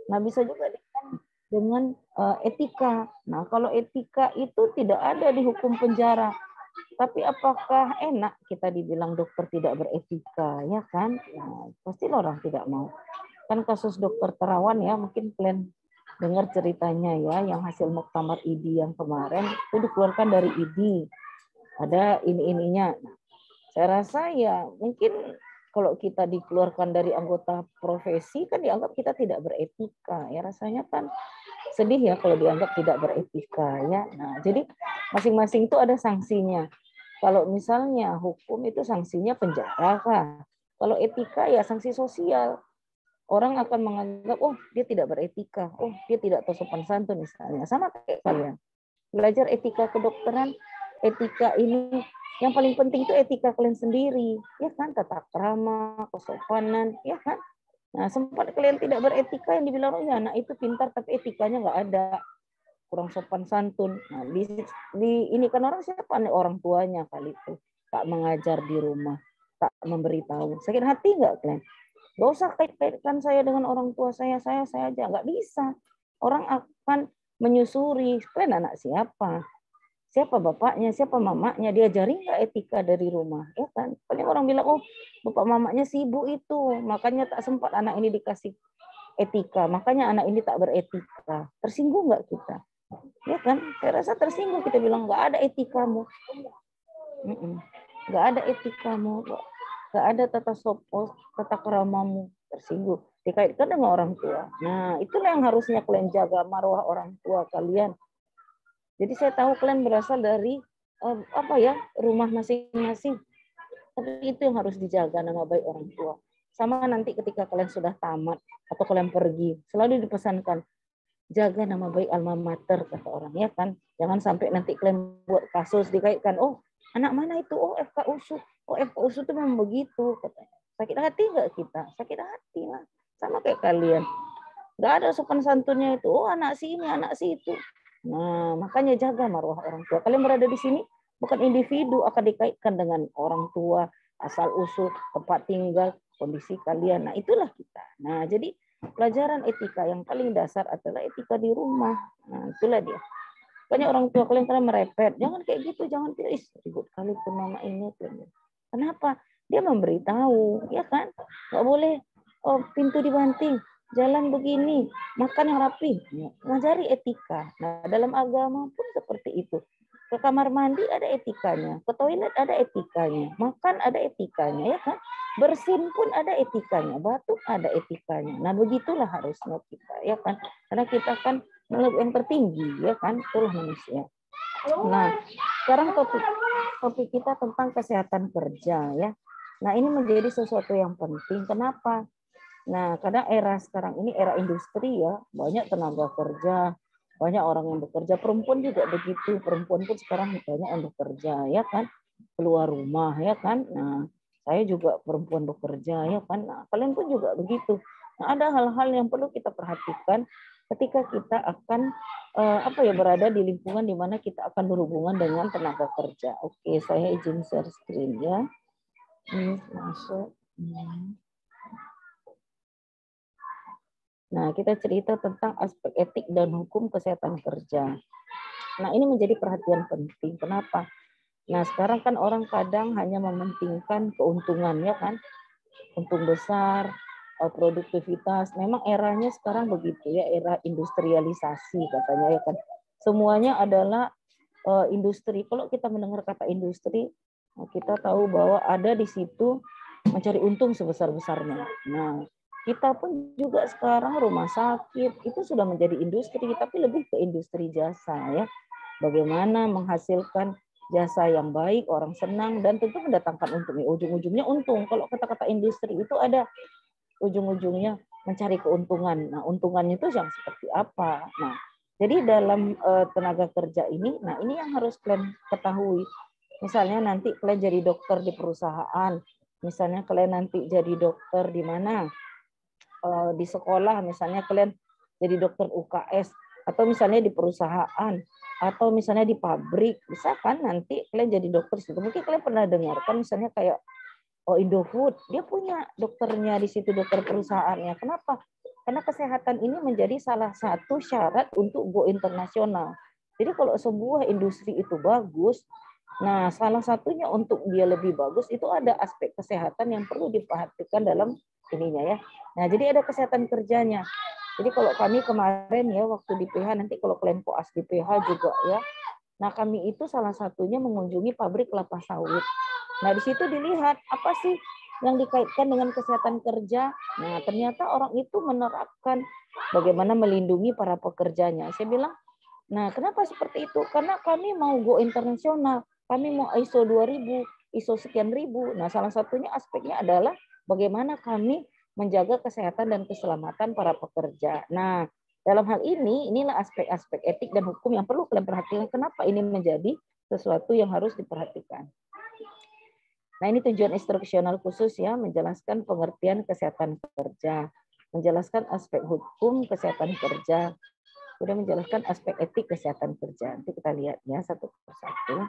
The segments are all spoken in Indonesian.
Nah, bisa juga dengan etika. Nah, kalau etika itu tidak ada di hukum penjara. Tapi apakah enak kita dibilang dokter tidak beretika, ya kan? Nah, pasti orang tidak mau. Kan kasus dokter Terawan ya, mungkin kalian dengar ceritanya ya, yang hasil muktamar ID yang kemarin itu dikeluarkan dari ID. Ada ini-ininya. Nah, saya rasa ya mungkin kalau kita dikeluarkan dari anggota profesi kan dianggap kita tidak beretika. Ya rasanya kan sedih ya kalau dianggap tidak beretika ya. Nah, jadi masing-masing itu ada sanksinya. Kalau misalnya hukum itu sanksinya penjara kah? Kalau etika ya sanksi sosial. Orang akan menganggap, oh dia tidak beretika, oh dia tidak tahu sopan santun misalnya. Sama kayak kalian. Belajar etika kedokteran, etika ini yang paling penting itu etika kalian sendiri, ya kan? Tata krama, kesopanan, ya kan? Nah, sempat kalian tidak beretika yang dibilang, oh ya anak itu pintar tapi etikanya nggak ada, kurang sopan santun. Nah, ini kan orang siapa nih orang tuanya kali itu tak mengajar di rumah, tak memberitahu. Sakit hati nggak kalian? Gak usah kaitkan saya dengan orang tua saya aja. Nggak bisa. Orang akan menyusuri. Kalian anak siapa? Siapa bapaknya? Siapa mamanya? Diajari nggak etika dari rumah? Ya kan? Paling orang bilang, oh bapak mamanya sibuk itu. Makanya tak sempat anak ini dikasih etika. Makanya anak ini tak beretika. Tersinggung nggak kita? Ya kan? Saya rasa tersinggung. Kita bilang, nggak ada etikamu. Nggak ada etikamu. Gak ada tata keramamu, tersinggung. Dikaitkan dengan orang tua. Nah, itulah yang harusnya kalian jaga, marwah orang tua kalian. Jadi saya tahu kalian berasal dari rumah masing-masing. Tapi itu yang harus dijaga, nama baik orang tua. Sama nanti ketika kalian sudah tamat atau kalian pergi, selalu dipesankan jaga nama baik alma mater, kata orang, ya kan? Jangan sampai nanti kalian buat kasus dikaitkan, oh anak mana itu, oh FKUSU, oh FKUSU itu memang begitu, katanya. Sakit hati nggak kita? Sakit hati lah, sama kayak kalian. Nggak ada sopan santunnya itu, oh anak si ini, anak si itu. Nah, makanya jaga marwah orang tua. Kalian berada di sini bukan individu, akan dikaitkan dengan orang tua, asal usul, tempat tinggal, kondisi kalian. Nah, itulah kita. Nah, jadi pelajaran etika yang paling dasar adalah etika di rumah. Nah, itulah dia. Banyak orang tua kalian karena merepet. Jangan kayak gitu, jangan pilih. Ribut kali pun mama ini. Kenapa? Dia memberitahu, ya kan? Nggak boleh, oh pintu dibanting, jalan begini, makan yang rapi. Ngajari etika. Nah, dalam agama pun seperti itu. Ke kamar mandi ada etikanya, ke toilet ada etikanya, makan ada etikanya, ya kan? Bersin pun ada etikanya, batuk ada etikanya. Nah, begitulah harusnya kita, ya kan? Karena kita kan makhluk yang tertinggi, ya kan? Itulah manusia. Nah, sekarang topik kita tentang kesehatan kerja, ya. Nah, ini menjadi sesuatu yang penting. Kenapa? Nah, karena era sekarang ini era industri ya, banyak tenaga kerja, banyak orang yang bekerja, perempuan juga begitu, perempuan pun sekarang banyak yang bekerja, ya kan, keluar rumah, ya kan. Nah, saya juga perempuan bekerja, ya kan. Nah, kalian pun juga begitu. Nah, ada hal-hal yang perlu kita perhatikan ketika kita akan berada di lingkungan di mana kita akan berhubungan dengan tenaga kerja. Oke, saya izin share screen ya. Ini masuk. Nah, kita cerita tentang aspek etik dan hukum kesehatan kerja. Nah, ini menjadi perhatian penting. Kenapa? Nah, sekarang kan orang kadang hanya mementingkan keuntungan, ya kan? Untung besar, produktivitas. Memang eranya sekarang begitu ya, era industrialisasi katanya, ya kan? Semuanya adalah industri. Kalau kita mendengar kata industri, kita tahu bahwa ada di situ mencari untung sebesar-besarnya. Nah, kita pun juga sekarang rumah sakit itu sudah menjadi industri, tapi lebih ke industri jasa, ya. Bagaimana menghasilkan jasa yang baik, orang senang, dan tentu mendatangkan untung. Ujung-ujungnya untung. Kalau kata-kata industri itu ada ujung-ujungnya mencari keuntungan. Nah, untungannya itu yang seperti apa? Nah, jadi dalam tenaga kerja ini, nah ini yang harus kalian ketahui. Misalnya nanti kalian jadi dokter di perusahaan, misalnya kalian nanti jadi dokter di mana? Di sekolah, misalnya kalian jadi dokter UKS, atau misalnya di perusahaan, atau misalnya di pabrik, bisa kan nanti kalian jadi dokter situ. Mungkin kalian pernah dengar kan, misalnya kayak Indofood, dia punya dokternya di situ, dokter perusahaannya. Kenapa? Karena kesehatan ini menjadi salah satu syarat untuk go internasional. Jadi kalau sebuah industri itu bagus, nah salah satunya untuk dia lebih bagus itu ada aspek kesehatan yang perlu diperhatikan dalam ininya ya. Nah jadi ada kesehatan kerjanya. Jadi kalau kami kemarin ya waktu di PH, nanti kalau kalian koas di PH juga ya. Nah kami itu salah satunya mengunjungi pabrik kelapa sawit. Nah di situ dilihat apa sih yang dikaitkan dengan kesehatan kerja. Nah, ternyata orang itu menerapkan bagaimana melindungi para pekerjanya. Saya bilang, nah kenapa seperti itu? Karena kami mau go internasional. Kami mau ISO 2000, ISO sekian ribu. Nah, salah satunya aspeknya adalah bagaimana kami menjaga kesehatan dan keselamatan para pekerja. Nah, dalam hal ini, inilah aspek-aspek etik dan hukum yang perlu kalian perhatikan. Kenapa ini menjadi sesuatu yang harus diperhatikan. Nah, ini tujuan instruksional khusus ya, menjelaskan pengertian kesehatan kerja, menjelaskan aspek hukum kesehatan kerja, kemudian menjelaskan aspek etik kesehatan kerja. Nanti kita lihat ya satu persatu.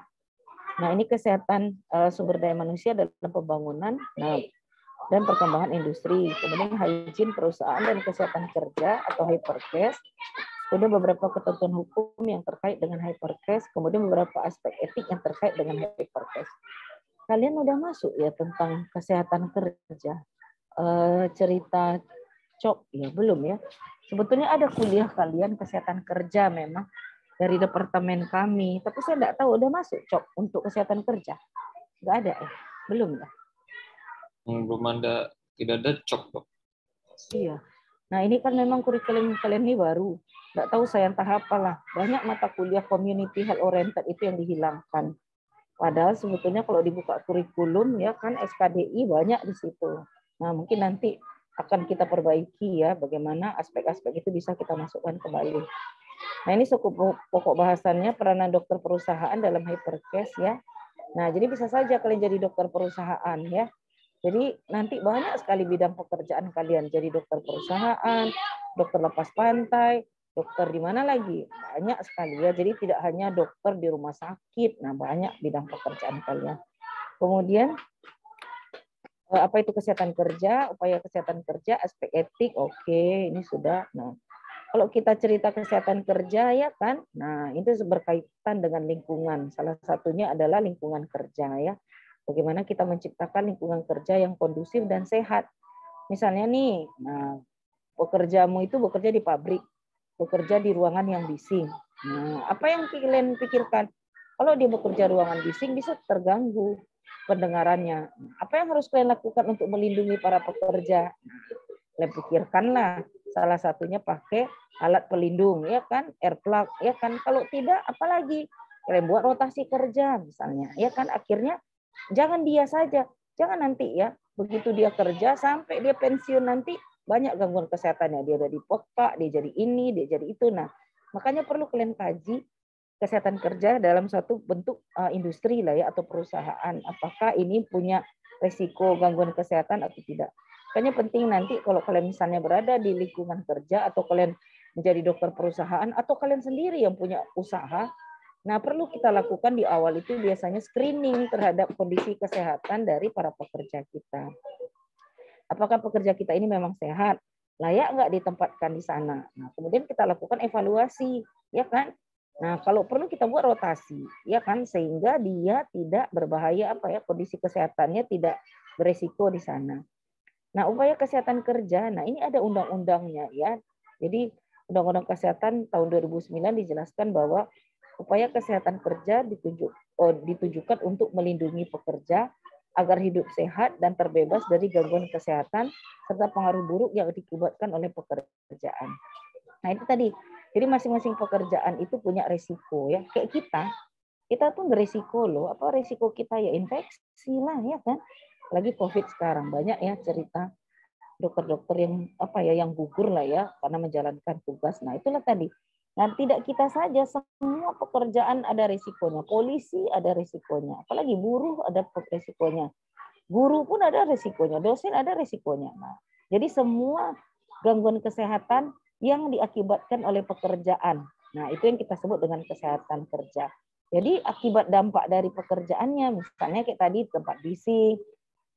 Nah, ini kesehatan sumber daya manusia dalam pembangunan dan perkembangan industri, kemudian hygiene perusahaan dan kesehatan kerja atau hypercare, kemudian beberapa ketentuan hukum yang terkait dengan hypercare, kemudian beberapa aspek etik yang terkait dengan hypercare. Kalian udah masuk ya tentang kesehatan kerja, cerita COP ya belum ya? Sebetulnya ada kuliah kalian kesehatan kerja memang dari departemen kami, tapi saya nggak tahu udah masuk COP untuk kesehatan kerja, nggak ada ya? Belum ya? Belum ada, tidak ada COP dok. Iya. Nah ini kan memang kurikulum kalian ini baru, nggak tahu saya entah apalah. Banyak mata kuliah community health oriented itu yang dihilangkan. Padahal sebetulnya kalau dibuka kurikulum ya kan SKDI banyak di situ. Nah mungkin nanti akan kita perbaiki ya bagaimana aspek-aspek itu bisa kita masukkan kembali. Nah ini pokok bahasannya peranan dokter perusahaan dalam hypercare ya. Nah jadi bisa saja kalian jadi dokter perusahaan ya. Jadi nanti banyak sekali bidang pekerjaan kalian jadi dokter perusahaan, dokter lepas pantai, dokter di mana lagi? Banyak sekali ya. Jadi tidak hanya dokter di rumah sakit. Nah, banyak bidang pekerjaan kalian. Kemudian apa itu kesehatan kerja, upaya kesehatan kerja, aspek etik. Oke, ini sudah. Nah, kalau kita cerita kesehatan kerja ya kan. Nah, itu berkaitan dengan lingkungan. Salah satunya adalah lingkungan kerja ya. Bagaimana kita menciptakan lingkungan kerja yang kondusif dan sehat. Misalnya nih, nah, pekerjamu itu bekerja di pabrik, bekerja di ruangan yang bising. Nah, apa yang kalian pikirkan? Kalau dia bekerja ruangan bising, bisa terganggu pendengarannya. Apa yang harus kalian lakukan untuk melindungi para pekerja? Kalian pikirkanlah. Salah satunya pakai alat pelindung, ya kan? Earplug, ya kan? Kalau tidak, apalagi? Kalian buat rotasi kerja, misalnya. Ya kan? Akhirnya, jangan dia saja. Jangan nanti ya, begitu dia kerja, sampai dia pensiun nanti, banyak gangguan kesehatannya. Dia jadi peka, dia jadi ini, dia jadi itu. Nah, makanya perlu kalian kaji kesehatan kerja dalam suatu bentuk industri lah ya atau perusahaan. Apakah ini punya resiko gangguan kesehatan atau tidak? Makanya penting nanti kalau kalian misalnya berada di lingkungan kerja atau kalian menjadi dokter perusahaan atau kalian sendiri yang punya usaha, nah perlu kita lakukan di awal itu biasanya screening terhadap kondisi kesehatan dari para pekerja kita. Apakah pekerja kita ini memang sehat? Layak nggak ditempatkan di sana? Nah, kemudian kita lakukan evaluasi, ya kan? Nah, kalau perlu kita buat rotasi, ya kan, sehingga dia tidak berbahaya apa ya, kondisi kesehatannya tidak beresiko di sana. Nah, upaya kesehatan kerja, nah ini ada undang-undangnya ya. Jadi Undang-Undang Kesehatan tahun 2009 dijelaskan bahwa upaya kesehatan kerja ditujukan untuk melindungi pekerja agar hidup sehat dan terbebas dari gangguan kesehatan serta pengaruh buruk yang diakibatkan oleh pekerjaan. Nah itu tadi, jadi masing-masing pekerjaan itu punya resiko ya. Kayak kita tuh beresiko loh. Apa resiko kita ya infeksi lah ya kan. Lagi COVID sekarang banyak ya cerita dokter-dokter yang apa ya yang gugur lah ya karena menjalankan tugas. Nah itulah tadi. Nah tidak kita saja, semua pekerjaan ada resikonya. Polisi ada resikonya, apalagi buruh ada resikonya. Guru pun ada resikonya, dosen ada resikonya. Nah, jadi semua gangguan kesehatan yang diakibatkan oleh pekerjaan. Nah itu yang kita sebut dengan kesehatan kerja. Jadi akibat dampak dari pekerjaannya, misalnya kayak tadi tempat bising,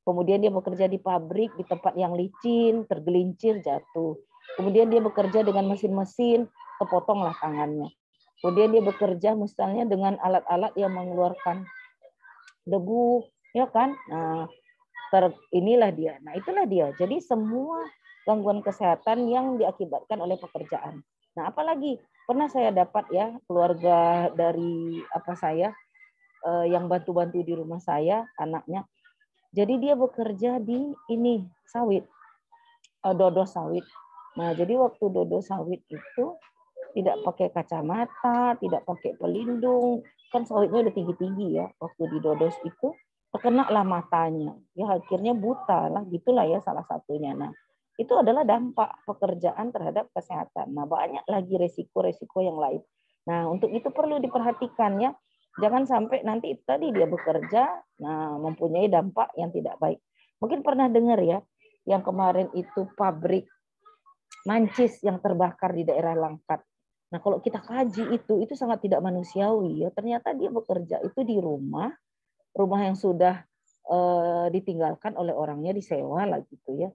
kemudian dia bekerja di pabrik, di tempat yang licin, tergelincir, jatuh. Kemudian dia bekerja dengan mesin-mesin, kepotonglah tangannya. Kemudian dia bekerja misalnya dengan alat-alat yang mengeluarkan debu, ya kan? Nah, inilah dia. Nah, itulah dia. Jadi semua gangguan kesehatan yang diakibatkan oleh pekerjaan. Nah, apalagi pernah saya dapat ya keluarga dari saya yang bantu-bantu di rumah saya, anaknya. Jadi dia bekerja di ini sawit, dodo sawit. Nah, jadi waktu dodo sawit itu tidak pakai kacamata, tidak pakai pelindung, kan sawitnya udah tinggi-tinggi ya. Waktu di dodos itu terkena lah matanya, ya akhirnya buta lah, gitulah ya salah satunya. Nah, itu adalah dampak pekerjaan terhadap kesehatan. Nah, banyak lagi resiko-resiko yang lain. Nah, untuk itu perlu diperhatikan ya. Jangan sampai nanti tadi dia bekerja, nah mempunyai dampak yang tidak baik. Mungkin pernah dengar ya, yang kemarin itu pabrik mancis yang terbakar di daerah Langkat. Nah, kalau kita kaji itu sangat tidak manusiawi ya. Ternyata dia bekerja itu di rumah yang sudah ditinggalkan oleh orangnya, disewa lah gitu ya.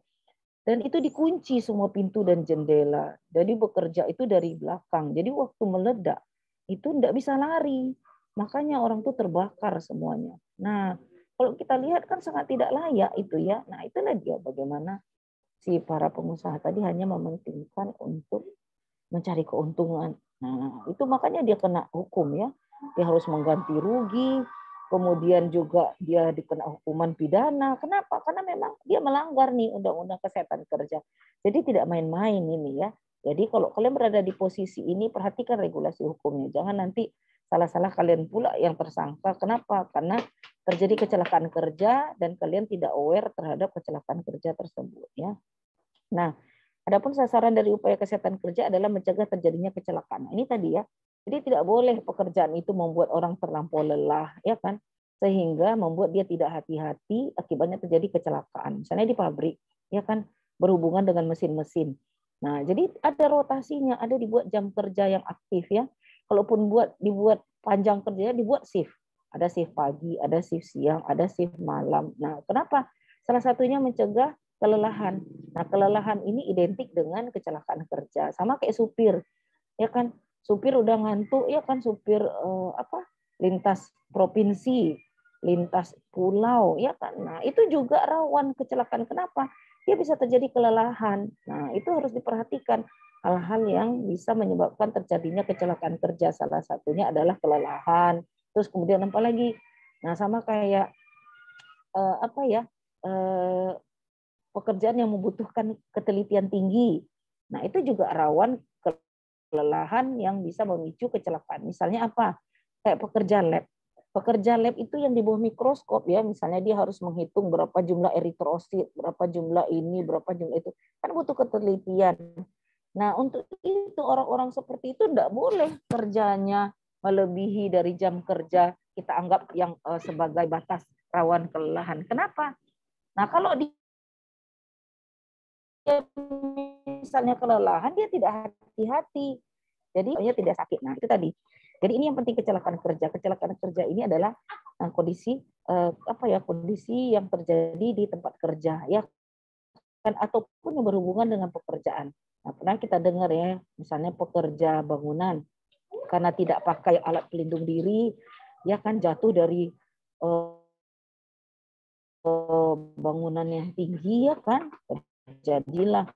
Dan itu dikunci semua pintu dan jendela. Jadi bekerja itu dari belakang. Jadi waktu meledak itu tidak bisa lari. Makanya orang tuh terbakar semuanya. Nah, kalau kita lihat kan sangat tidak layak itu ya. Nah, itulah dia bagaimana si para pengusaha tadi hanya mementingkan untuk mencari keuntungan. Nah, itu makanya dia kena hukum ya. Dia harus mengganti rugi, kemudian juga dia dikena hukuman pidana. Kenapa? Karena memang dia melanggar nih Undang-Undang Kesehatan Kerja. Jadi tidak main-main ini ya. Jadi kalau kalian berada di posisi ini, perhatikan regulasi hukumnya. Jangan nanti salah-salah kalian pula yang tersangka. Kenapa? Karena terjadi kecelakaan kerja dan kalian tidak aware terhadap kecelakaan kerja tersebut ya. Nah, adapun sasaran dari upaya kesehatan kerja adalah mencegah terjadinya kecelakaan. Nah, ini tadi ya. Jadi tidak boleh pekerjaan itu membuat orang terlampau lelah, ya kan? Sehingga membuat dia tidak hati-hati, akibatnya terjadi kecelakaan. Misalnya di pabrik, ya kan, berhubungan dengan mesin-mesin. Nah, jadi ada rotasinya, ada dibuat jam kerja yang aktif ya. Kalaupun dibuat panjang kerjanya, dibuat shift. Ada shift pagi, ada shift siang, ada shift malam. Nah, kenapa? Salah satunya mencegah kelelahan. Nah, kelelahan ini identik dengan kecelakaan kerja. Sama kayak supir, ya kan? Supir udah ngantuk, ya kan? Supir lintas provinsi, lintas pulau, ya kan? Nah, itu juga rawan kecelakaan. Kenapa? Dia bisa terjadi kelelahan. Nah, itu harus diperhatikan hal-hal yang bisa menyebabkan terjadinya kecelakaan kerja. Salah satunya adalah kelelahan. Terus kemudian apa lagi? Nah, sama kayak pekerjaan yang membutuhkan ketelitian tinggi. Nah, itu juga rawan kelelahan yang bisa memicu kecelakaan. Misalnya apa? Kayak pekerja lab. Pekerja lab itu yang di bawah mikroskop ya, misalnya dia harus menghitung berapa jumlah eritrosit, berapa jumlah ini, berapa jumlah itu. Kan butuh ketelitian. Nah, untuk itu orang-orang seperti itu tidak boleh kerjanya melebihi dari jam kerja kita anggap yang sebagai batas rawan kelelahan. Kenapa? Nah, kalau dia misalnya kelelahan, dia tidak hati-hati. Jadi dia tidak sakit. Nah, itu tadi. Jadi ini yang penting kecelakaan kerja. Kecelakaan kerja ini adalah kondisi kondisi yang terjadi di tempat kerja ya kan, ataupun yang berhubungan dengan pekerjaan. Nah, pernah kita dengar ya, misalnya pekerja bangunan karena tidak pakai alat pelindung diri, ya kan jatuh dari bangunan yang tinggi ya kan, jadilah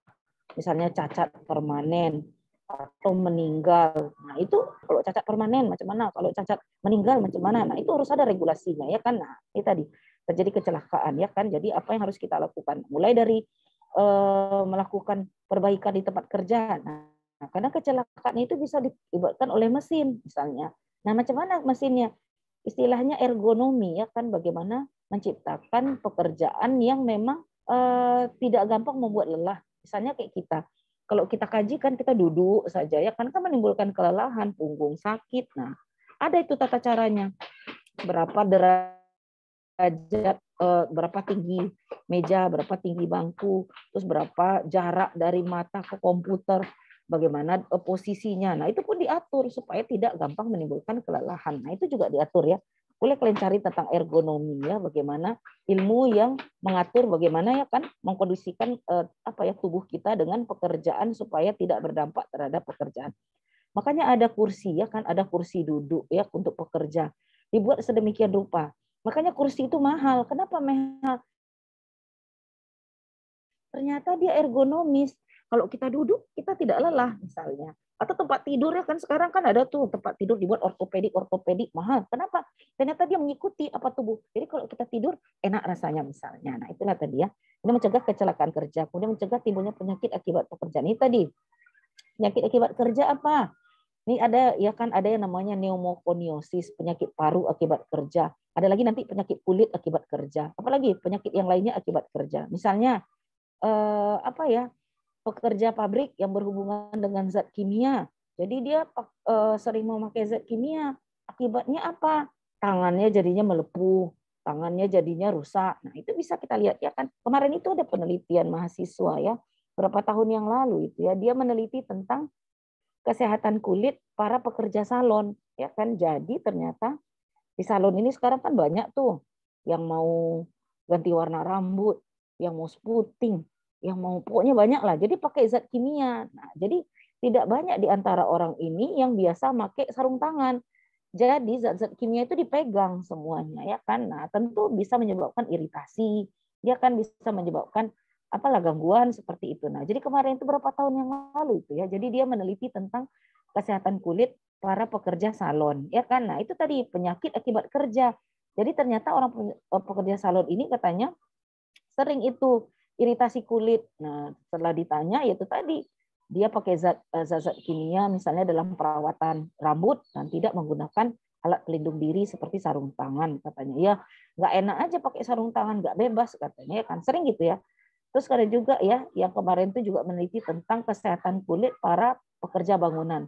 misalnya cacat permanen atau meninggal. Nah, itu kalau cacat permanen macam mana? Kalau cacat meninggal macam mana? Nah, itu harus ada regulasinya ya kan. Nah, ini tadi terjadi kecelakaan ya kan. Jadi apa yang harus kita lakukan? Mulai dari melakukan perbaikan di tempat kerja. Nah, karena kecelakaan itu bisa diakibatkan oleh mesin misalnya. Nah, macam mana mesinnya? Istilahnya ergonomi ya kan, bagaimana menciptakan pekerjaan yang memang tidak gampang membuat lelah. Misalnya kayak kita, kalau kita kaji kan kita duduk saja ya kan menimbulkan kelelahan, punggung sakit. Nah, ada itu tata caranya. Berapa derajat, berapa tinggi meja, berapa tinggi bangku, terus berapa jarak dari mata ke komputer, bagaimana posisinya. Nah, itu pun diatur supaya tidak gampang menimbulkan kelelahan. Nah, itu juga diatur ya. boleh kalian cari tentang ergonomi ya, bagaimana ilmu yang mengatur bagaimana ya kan mengkondisikan tubuh kita dengan pekerjaan supaya tidak berdampak terhadap pekerjaan. Makanya ada kursi ya kan, ada kursi duduk ya untuk pekerja. Dibuat sedemikian rupa. Makanya kursi itu mahal. Kenapa mahal? Ternyata dia ergonomis. Kalau kita duduk, kita tidak lelah misalnya. Atau tempat tidur ya kan sekarang kan ada tuh tempat tidur dibuat ortopedik mahal. Kenapa? Ternyata dia mengikuti apa tubuh. Jadi kalau kita tidur enak rasanya misalnya. Nah itulah tadi ya. Ini mencegah kecelakaan kerja. Kemudian mencegah timbulnya penyakit akibat pekerjaan. Ini tadi penyakit akibat kerja apa? Ini ada ya kan ada yang namanya pneumokoniosis, penyakit paru akibat kerja. Ada lagi nanti penyakit kulit akibat kerja. Apalagi penyakit yang lainnya akibat kerja. Misalnya pekerja pabrik yang berhubungan dengan zat kimia. Jadi dia sering memakai zat kimia. Akibatnya apa? Tangannya jadinya melepuh, tangannya jadinya rusak. Nah, itu bisa kita lihat ya kan. Kemarin itu ada penelitian mahasiswa ya, berapa tahun yang lalu itu ya, dia meneliti tentang kesehatan kulit para pekerja salon ya kan. Jadi ternyata di salon ini sekarang kan banyak tuh yang mau ganti warna rambut, yang mau smoothing, yang mau pokoknya banyak lah. Jadi pakai zat kimia. Nah, jadi tidak banyak di antara orang ini yang biasa pakai sarung tangan. Jadi zat-zat kimia itu dipegang semuanya ya kan. Nah, tentu bisa menyebabkan iritasi. Dia kan bisa menyebabkan gangguan seperti itu. Nah, jadi kemarin itu berapa tahun yang lalu itu ya. Jadi dia meneliti tentang kesehatan kulit para pekerja salon ya kan. Nah, itu tadi penyakit akibat kerja. Jadi ternyata orang pekerja salon ini katanya sering itu iritasi kulit. Nah, setelah ditanya yaitu tadi dia pakai zat kimia misalnya dalam perawatan rambut dan tidak menggunakan alat pelindung diri seperti sarung tangan katanya. Ya, nggak enak aja pakai sarung tangan, nggak bebas katanya ya kan. Sering gitu ya. Terus ada juga ya yang kemarin itu juga meneliti tentang kesehatan kulit para pekerja bangunan.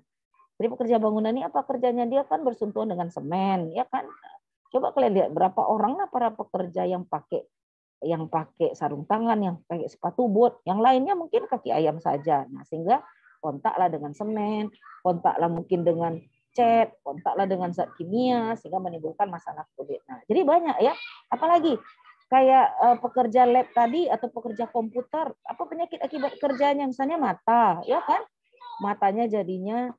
Jadi pekerja bangunan ini apa kerjanya? Dia kan bersentuhan dengan semen, ya kan? Coba kalian lihat berapa orang lah para pekerja yang pakai sarung tangan, yang pakai sepatu bot, yang lainnya mungkin kaki ayam saja. Nah, sehingga kontaklah dengan semen, kontaklah mungkin dengan cat, kontaklah dengan zat kimia, sehingga menimbulkan masalah kulit. Nah, jadi banyak ya. Apalagi kayak pekerja lab tadi atau pekerja komputer, apa penyakit akibat kerjanya? Misalnya mata, ya kan? Matanya jadinya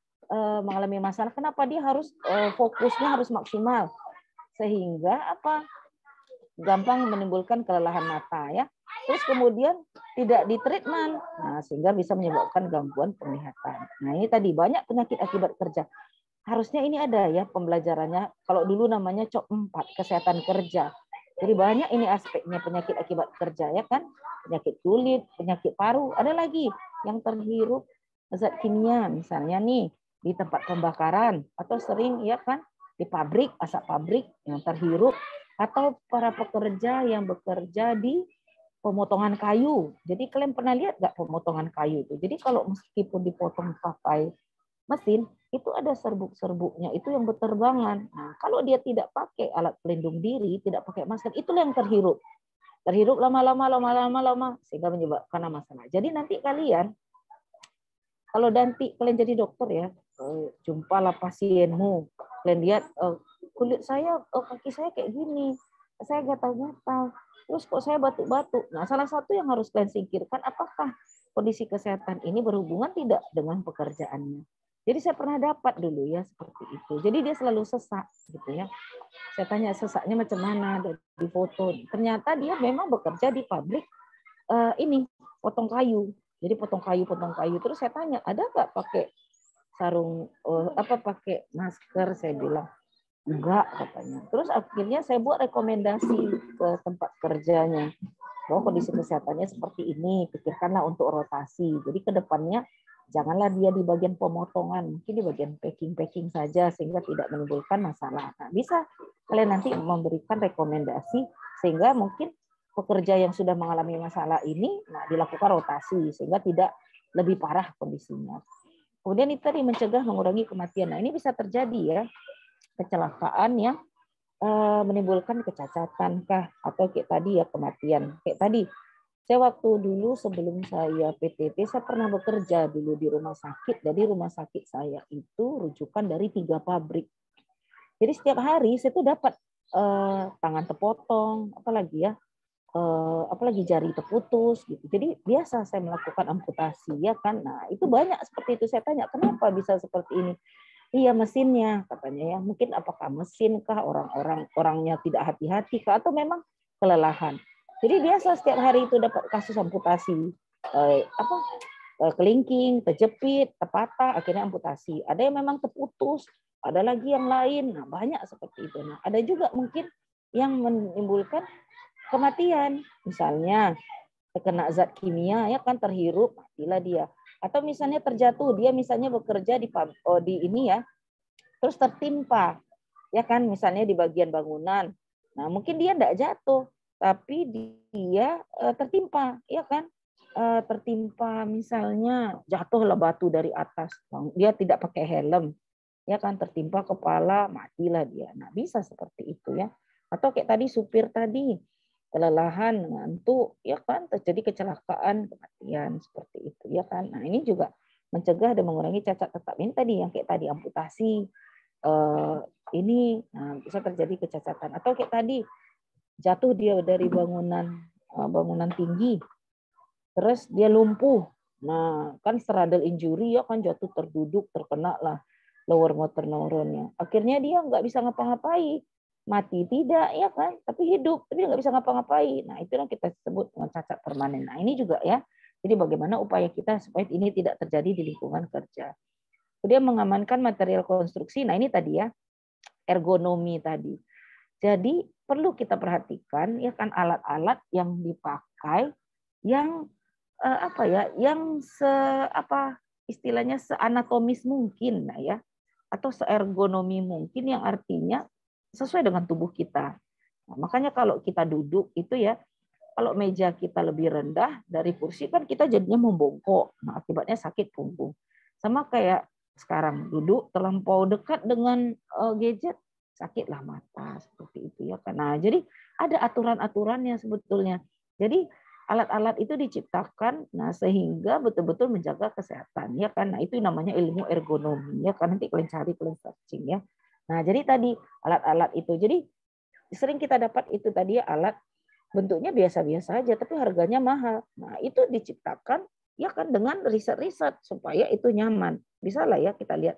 mengalami masalah. Kenapa dia harus fokusnya harus maksimal? Sehingga gampang menimbulkan kelelahan mata ya. Terus kemudian tidak ditreatment, nah sehingga bisa menyebabkan gangguan penglihatan. Nah ini tadi banyak penyakit akibat kerja. Harusnya ini ada ya pembelajarannya. Kalau dulu namanya COP 4 kesehatan kerja. Jadi banyak ini aspeknya penyakit akibat kerja ya kan. Penyakit kulit, penyakit paru, ada lagi yang terhirup zat kimia misalnya nih di tempat pembakaran atau sering ya kan di pabrik, asap pabrik yang terhirup, atau para pekerja yang bekerja di pemotongan kayu. Jadi kalian pernah lihat nggak pemotongan kayu itu? Jadi kalau meskipun dipotong pakai mesin, itu ada serbuk-serbuknya, itu yang berterbangan. Nah, kalau dia tidak pakai alat pelindung diri, tidak pakai masker, itulah yang terhirup. Terhirup lama-lama, sehingga menyebabkan masalah. Jadi nanti kalian, kalau nanti kalian jadi dokter ya, jumpalah pasienmu, kalian lihat kulit saya, kaki saya kayak gini, saya gatal-gatal, terus kok saya batuk-batuk. Nah, salah satu yang harus kalian singkirkan, apakah kondisi kesehatan ini berhubungan tidak dengan pekerjaannya. Jadi saya pernah dapat dulu ya seperti itu. Jadi dia selalu sesak gitu ya. Saya tanya sesaknya macam mana, di foto. Ternyata dia memang bekerja di pabrik ini potong kayu. Jadi potong kayu. Terus saya tanya, ada nggak pakai sarung pakai masker? Saya bilang enggak katanya. Terus akhirnya saya buat rekomendasi ke tempat kerjanya bahwa kondisi kesehatannya seperti ini, pikirkanlah untuk rotasi. Jadi ke depannya janganlah dia di bagian pemotongan, mungkin di bagian packing saja sehingga tidak menimbulkan masalah. Nah, bisa kalian nanti memberikan rekomendasi sehingga mungkin pekerja yang sudah mengalami masalah ini dilakukan rotasi sehingga tidak lebih parah kondisinya. Kemudian itu tadi mencegah mengurangi kematian. Nah, ini bisa terjadi ya kecelakaan yang menimbulkan kecacatan kah atau kayak tadi ya kematian. Kayak tadi saya waktu dulu sebelum saya PTT saya pernah bekerja dulu di rumah sakit. Jadi rumah sakit saya itu rujukan dari 3 pabrik. Jadi setiap hari saya tuh dapat tangan terpotong, apalagi ya, apalagi jari terputus gitu. Jadi biasa saya melakukan amputasi ya kan. Nah, itu banyak seperti itu. Saya tanya, kenapa bisa seperti ini? Iya mesinnya katanya ya. Mungkin apakah mesin kah, orangnya tidak hati-hati kah, atau memang kelelahan. Jadi biasa setiap hari itu dapat kasus amputasi. Kelingking, terjepit, terpatah, akhirnya amputasi. Ada yang memang terputus, ada lagi yang lain. Nah, banyak seperti itu. Nah, ada juga mungkin yang menimbulkan kematian. Misalnya terkena zat kimia ya kan, terhirup, matilah dia. Atau misalnya terjatuh, dia misalnya bekerja di ini ya, terus tertimpa ya kan, misalnya di bagian bangunan. Nah, mungkin dia tidak jatuh, tapi dia tertimpa ya kan. Tertimpa misalnya jatuhlah batu dari atas, dia tidak pakai helm ya kan, tertimpa kepala, matilah dia. Nah, bisa seperti itu ya. Atau kayak tadi supir tadi, kelelahan, ngantuk ya kan, terjadi kecelakaan, kematian seperti itu ya kan. Nah, ini juga mencegah dan mengurangi cacat tetap. Ini tadi yang kayak tadi amputasi, ini bisa terjadi kecacatan. Atau kayak tadi jatuh dia dari bangunan tinggi, terus dia lumpuh. Nah, kan straddle injury ya kan, jatuh terduduk, terkena lah lower motor neuronnya. Akhirnya dia nggak bisa ngapa-ngapain. Mati tidak ya kan, tapi hidup, tapi nggak bisa ngapa-ngapain. Nah, itu yang kita sebut dengan cacat permanen. Nah, ini juga ya. Jadi bagaimana upaya kita supaya ini tidak terjadi di lingkungan kerja. Kemudian mengamankan material konstruksi. Nah, ini tadi ya, ergonomi tadi. Jadi perlu kita perhatikan ya kan, alat-alat yang dipakai yang yang istilahnya seanatomis mungkin, nah ya, atau seergonomi mungkin, yang artinya sesuai dengan tubuh kita. Nah, makanya kalau kita duduk itu ya, kalau meja kita lebih rendah dari kursi kan kita jadinya membongkok. Nah, akibatnya sakit punggung. Sama kayak sekarang duduk terlampau dekat dengan gadget, sakitlah mata seperti itu ya kan. Nah, jadi ada aturan-aturannya sebetulnya. Jadi alat-alat itu diciptakan sehingga betul-betul menjaga kesehatan ya kan. Nah, itu namanya ilmu ergonomi ya kan, nanti kalian cari, kalian searching ya. Nah, jadi tadi alat-alat itu. Jadi sering kita dapat itu tadi ya, alat bentuknya biasa-biasa aja tapi harganya mahal. Nah, itu diciptakan ya kan dengan riset-riset supaya itu nyaman. Bisa lah ya kita lihat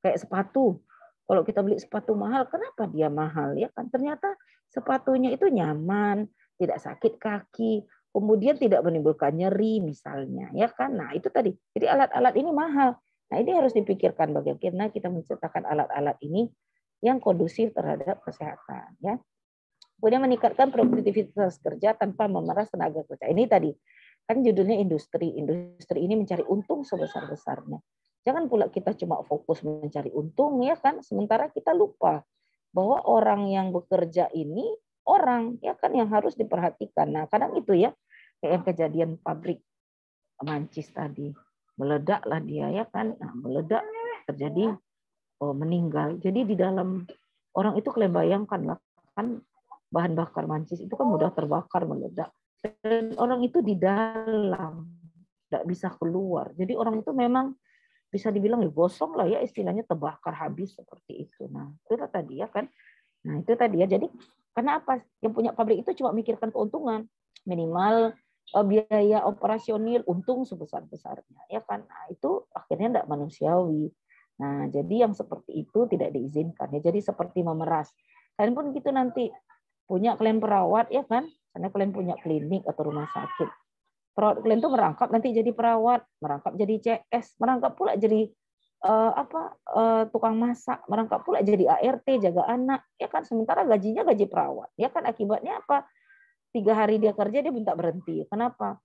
kayak sepatu. Kalau kita beli sepatu mahal, kenapa dia mahal ya kan? Ternyata sepatunya itu nyaman, tidak sakit kaki, kemudian tidak menimbulkan nyeri misalnya ya kan. Nah, itu tadi. Jadi alat-alat ini mahal. Nah, ini harus dipikirkan bagaimana kita menciptakan alat-alat ini yang kondusif terhadap kesehatan ya. Kemudian meningkatkan produktivitas kerja tanpa memeras tenaga kerja. Ini tadi kan judulnya industri. Industri ini mencari untung sebesar-besarnya. Jangan pula kita cuma fokus mencari untung ya kan, sementara kita lupa bahwa orang yang bekerja ini orang ya kan yang harus diperhatikan. Nah, kadang itu ya kayak kejadian pabrik Mancis tadi, meledaklah dia ya kan. Nah, meledak terjadi meninggal. Jadi di dalam orang itu kalian bayangkan lah kan, bahan bakar Mancis itu kan mudah terbakar, meledak. Dan orang itu di dalam, tidak bisa keluar. Jadi orang itu memang bisa dibilang ya gosong lah ya, istilahnya terbakar habis seperti itu. Nah, itu tadi ya kan. Nah, itu tadi ya. Jadi karena apa? Yang punya pabrik itu cuma mikirkan keuntungan. Minimal biaya operasional, untung sebesar-besarnya. Ya kan? Nah, itu akhirnya tidak manusiawi. Nah, jadi yang seperti itu tidak diizinkan. Ya, jadi seperti memeras. Kalian pun gitu nanti punya kalian perawat ya kan, karena kalian punya klinik atau rumah sakit. Perawat kalian tuh merangkap nanti jadi perawat, merangkap jadi CS, merangkap pula jadi tukang masak, merangkap pula jadi ART, jaga anak, ya kan. Sementara gajinya gaji perawat, ya kan. Akibatnya apa? 3 hari dia kerja dia minta berhenti. Kenapa?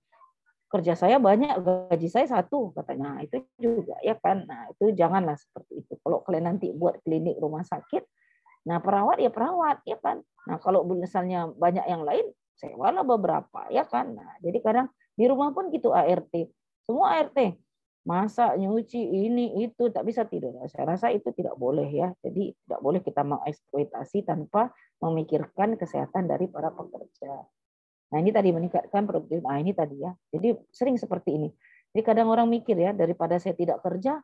Kerja saya banyak, gaji saya 1 katanya. Nah, itu juga ya kan. Nah, itu janganlah seperti itu. Kalau kalian nanti buat klinik rumah sakit, nah perawat ya perawat ya kan. Nah, kalau misalnya banyak yang lain, sewalah beberapa ya kan. Nah, jadi kadang di rumah pun gitu, ART. Semua ART masak, nyuci, ini itu, tak bisa tidur. Saya rasa itu tidak boleh ya. Jadi tidak boleh kita mengeksploitasi tanpa memikirkan kesehatan dari para pekerja. Nah, ini tadi meningkatkan produktivitas. Nah, ini tadi ya. Jadi sering seperti ini. Jadi kadang orang mikir ya, daripada saya tidak kerja,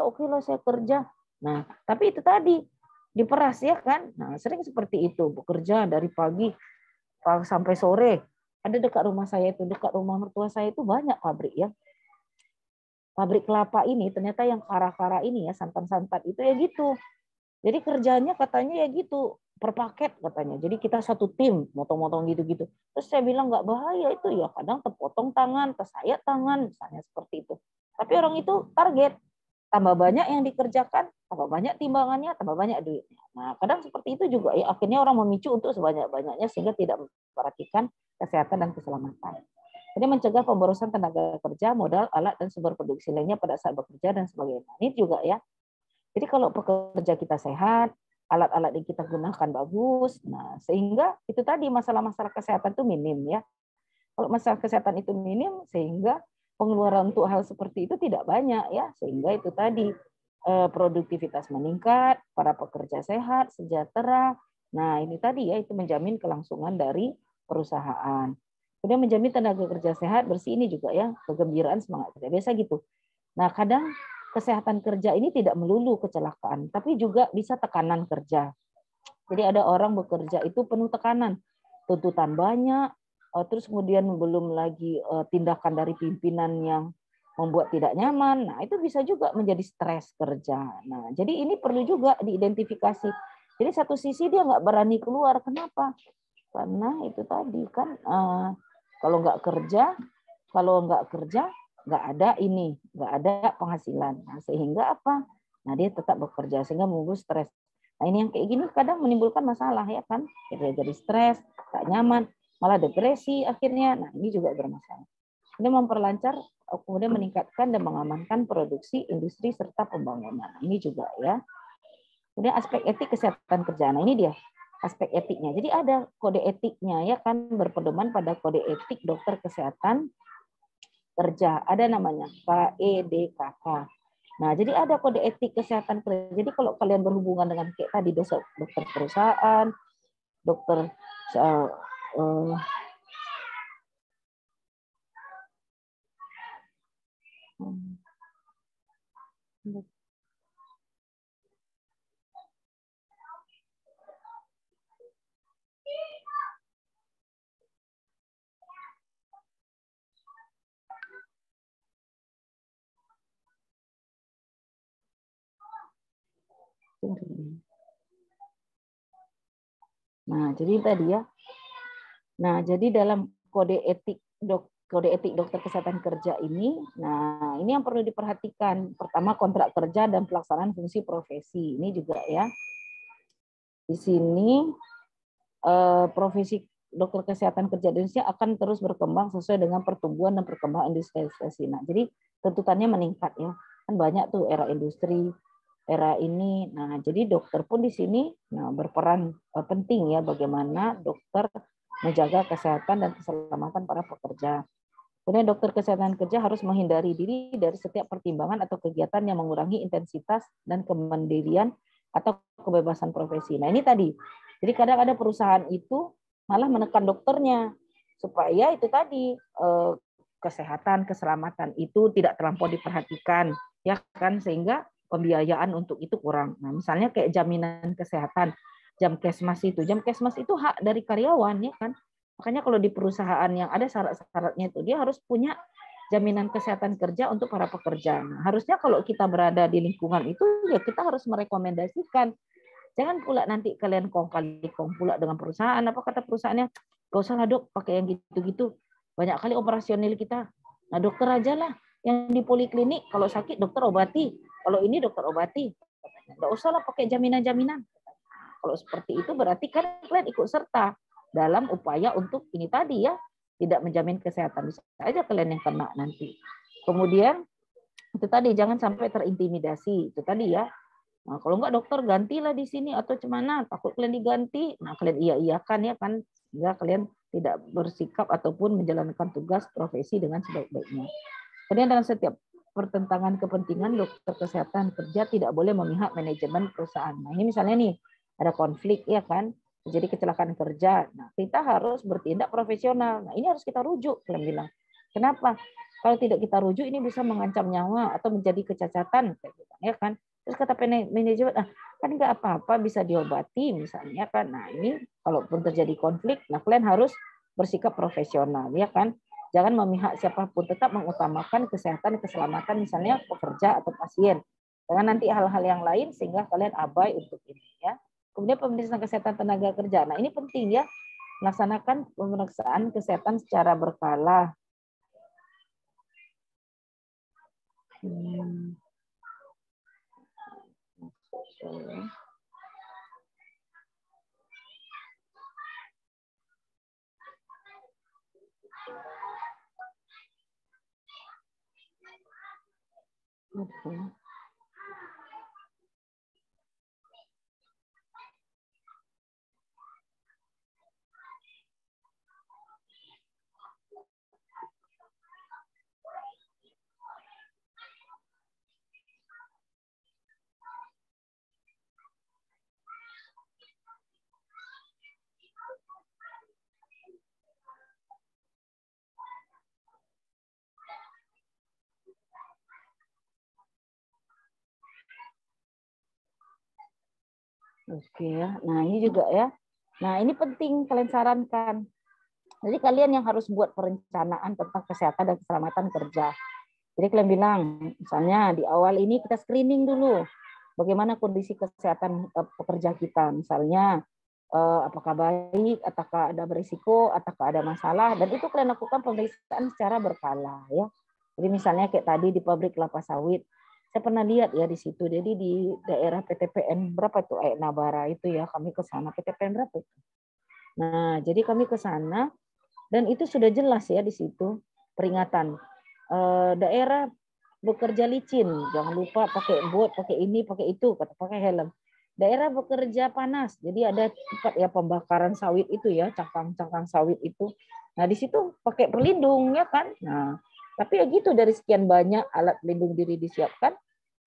oke lah saya kerja. Nah, tapi itu tadi diperas ya kan. Nah, sering seperti itu, bekerja dari pagi sampai sore. Ada dekat rumah saya itu, dekat rumah mertua saya itu banyak pabrik ya. Pabrik kelapa ini ternyata yang kara-kara ini ya, santan-santan itu ya gitu. Jadi kerjanya katanya ya gitu, per paket katanya. Jadi kita satu tim, motong-motong gitu-gitu. Terus saya bilang nggak bahaya itu ya, kadang terpotong tangan, tersayat tangan, misalnya seperti itu. Tapi orang itu target, tambah banyak yang dikerjakan, tambah banyak timbangannya, tambah banyak duitnya. Nah, kadang seperti itu juga ya, akhirnya orang memicu untuk sebanyak-banyaknya sehingga tidak memperhatikan kesehatan dan keselamatan. Jadi mencegah pemborosan tenaga kerja, modal, alat, dan sumber produksi lainnya pada saat bekerja dan sebagainya. Ini juga ya. Jadi kalau pekerja kita sehat, alat-alat yang kita gunakan bagus, nah sehingga itu tadi masalah-masalah kesehatan itu minim ya. Kalau masalah kesehatan itu minim, sehingga pengeluaran untuk hal seperti itu tidak banyak ya, sehingga itu tadi produktivitas meningkat, para pekerja sehat, sejahtera. Nah ini tadi ya, itu menjamin kelangsungan dari perusahaan. Kemudian menjamin tenaga kerja sehat, bersih, ini juga ya, kegembiraan, semangat kerja. Biasa gitu. Nah kadang kesehatan kerja ini tidak melulu kecelakaan, tapi juga bisa tekanan kerja. Jadi ada orang bekerja itu penuh tekanan, tuntutan banyak, terus kemudian belum lagi tindakan dari pimpinan yang membuat tidak nyaman. Nah itu bisa juga menjadi stres kerja. Nah jadi ini perlu juga diidentifikasi. Jadi satu sisi dia nggak berani keluar, kenapa? Karena itu tadi kan kalau nggak kerja nggak ada ini, nggak ada penghasilan. Nah, sehingga apa? Nah dia tetap bekerja sehingga menunggu stres. Nah ini yang kayak gini kadang menimbulkan masalah ya kan, jadi stres, tak nyaman, malah depresi akhirnya. Nah ini juga bermasalah. Ini memperlancar, kemudian meningkatkan dan mengamankan produksi industri serta pembangunan. Nah, ini juga ya. Kemudian aspek etik kesehatan kerja. Nah ini dia aspek etiknya. Jadi ada kode etiknya ya kan, berpedoman pada kode etik dokter kesehatan kerja. Ada namanya KEDKK. Nah, jadi ada kode etik kesehatan kerja. Jadi kalau kalian berhubungan dengan kayak tadi dokter perusahaan, dokter Nah, jadi tadi ya. Nah, jadi dalam kode etik dokter kesehatan kerja ini, nah ini yang perlu diperhatikan. Pertama kontrak kerja dan pelaksanaan fungsi profesi. Ini juga ya. Di sini profesi dokter kesehatan kerja di Indonesia akan terus berkembang sesuai dengan pertumbuhan dan perkembangan industrialisasi. Nah, jadi tuntutannya meningkat ya. Kan banyak tuh era industri, era ini. Nah, jadi dokter pun di sini berperan penting ya, bagaimana dokter menjaga kesehatan dan keselamatan para pekerja. Kemudian dokter kesehatan kerja harus menghindari diri dari setiap pertimbangan atau kegiatan yang mengurangi intensitas dan kemandirian atau kebebasan profesi. Nah ini tadi, jadi kadang ada perusahaan itu malah menekan dokternya supaya itu tadi kesehatan, keselamatan itu tidak terlampau diperhatikan, ya kan, sehingga pembiayaan untuk itu kurang. Nah misalnya kayak jaminan kesehatan, jam kesmas itu hak dari karyawan ya kan. Makanya kalau di perusahaan yang ada syarat-syaratnya itu, dia harus punya jaminan kesehatan kerja untuk para pekerja. Nah, harusnya kalau kita berada di lingkungan itu, ya kita harus merekomendasikan. Jangan pula nanti kalian kong-kali pula dengan perusahaan. Apa kata perusahaannya? Gak usah lah dok, pakai yang gitu-gitu. Banyak kali operasional kita. Nah dokter aja lah. Yang di poliklinik, kalau sakit dokter obati. Kalau ini dokter obati. Gak usah lah pakai jaminan-jaminan. Kalau seperti itu berarti kan kalian ikut serta dalam upaya untuk ini tadi ya, tidak menjamin kesehatan. Bisa aja kalian yang kena nanti. Kemudian itu tadi jangan sampai terintimidasi. Itu tadi ya. Nah, kalau enggak dokter gantilah di sini atau cemana, takut kalian diganti. Nah, kalian iya-iyakan ya kan, sehingga kalian tidak bersikap ataupun menjalankan tugas profesi dengan sebaik-baiknya. Kemudian dalam setiap pertentangan kepentingan dokter kesehatan kerja tidak boleh memihak manajemen perusahaan. Nah, ini misalnya nih ada konflik ya kan, terjadi kecelakaan kerja. Nah, kita harus bertindak profesional. Nah, ini harus kita rujuk, kalian bilang. Kenapa? Kalau tidak kita rujuk ini bisa mengancam nyawa atau menjadi kecacatan, ya kan? Terus kata manajemen, kan nggak apa-apa, bisa diobati misalnya kan. Nah ini kalaupun terjadi konflik, nah kalian harus bersikap profesional ya kan. Jangan memihak siapapun, tetap mengutamakan kesehatan, keselamatan misalnya pekerja atau pasien. Jangan nanti hal-hal yang lain sehingga kalian abai untuk ini ya. Kemudian pemeriksaan kesehatan tenaga kerja. Nah ini penting ya, melaksanakan pemeriksaan kesehatan secara berkala. Okay. Oke ya. Nah ini juga ya. Nah ini penting kalian sarankan. Jadi kalian yang harus buat perencanaan tentang kesehatan dan keselamatan kerja. Jadi kalian bilang, misalnya di awal ini kita screening dulu. Bagaimana kondisi kesehatan pekerja kita. Misalnya apakah baik, apakah ada berisiko, apakah ada masalah. Dan itu kalian lakukan pemeriksaan secara berkala ya. Jadi misalnya kayak tadi di pabrik kelapa sawit. Saya pernah lihat ya di situ. Jadi di daerah PTPN berapa itu Nabara itu ya, kami ke sana. PTPN berapa itu? Nah, jadi kami ke sana dan itu sudah jelas ya di situ peringatan. Daerah bekerja licin, jangan lupa pakai boot, pakai ini, pakai itu, pakai helm. Daerah bekerja panas, jadi ada tempat ya pembakaran sawit itu ya, cangkang-cangkang sawit itu. Nah, di situ pakai pelindung ya kan. Nah, tapi ya gitu, dari sekian banyak alat pelindung diri disiapkan,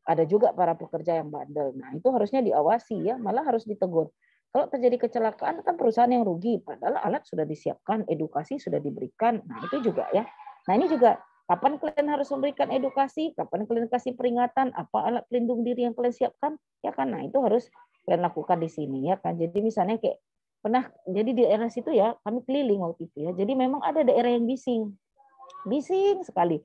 ada juga para pekerja yang bandel. Nah, itu harusnya diawasi ya, malah harus ditegur. Kalau terjadi kecelakaan kan perusahaan yang rugi, padahal alat sudah disiapkan, edukasi sudah diberikan. Nah, itu juga ya. Nah, ini juga kapan kalian harus memberikan edukasi, kapan kalian kasih peringatan, apa alat pelindung diri yang kalian siapkan, ya kan. Nah, itu harus kalian lakukan di sini ya kan. Jadi misalnya kayak pernah jadi di daerah situ ya, kami keliling waktu itu ya. Jadi memang ada daerah yang bising. Bising sekali.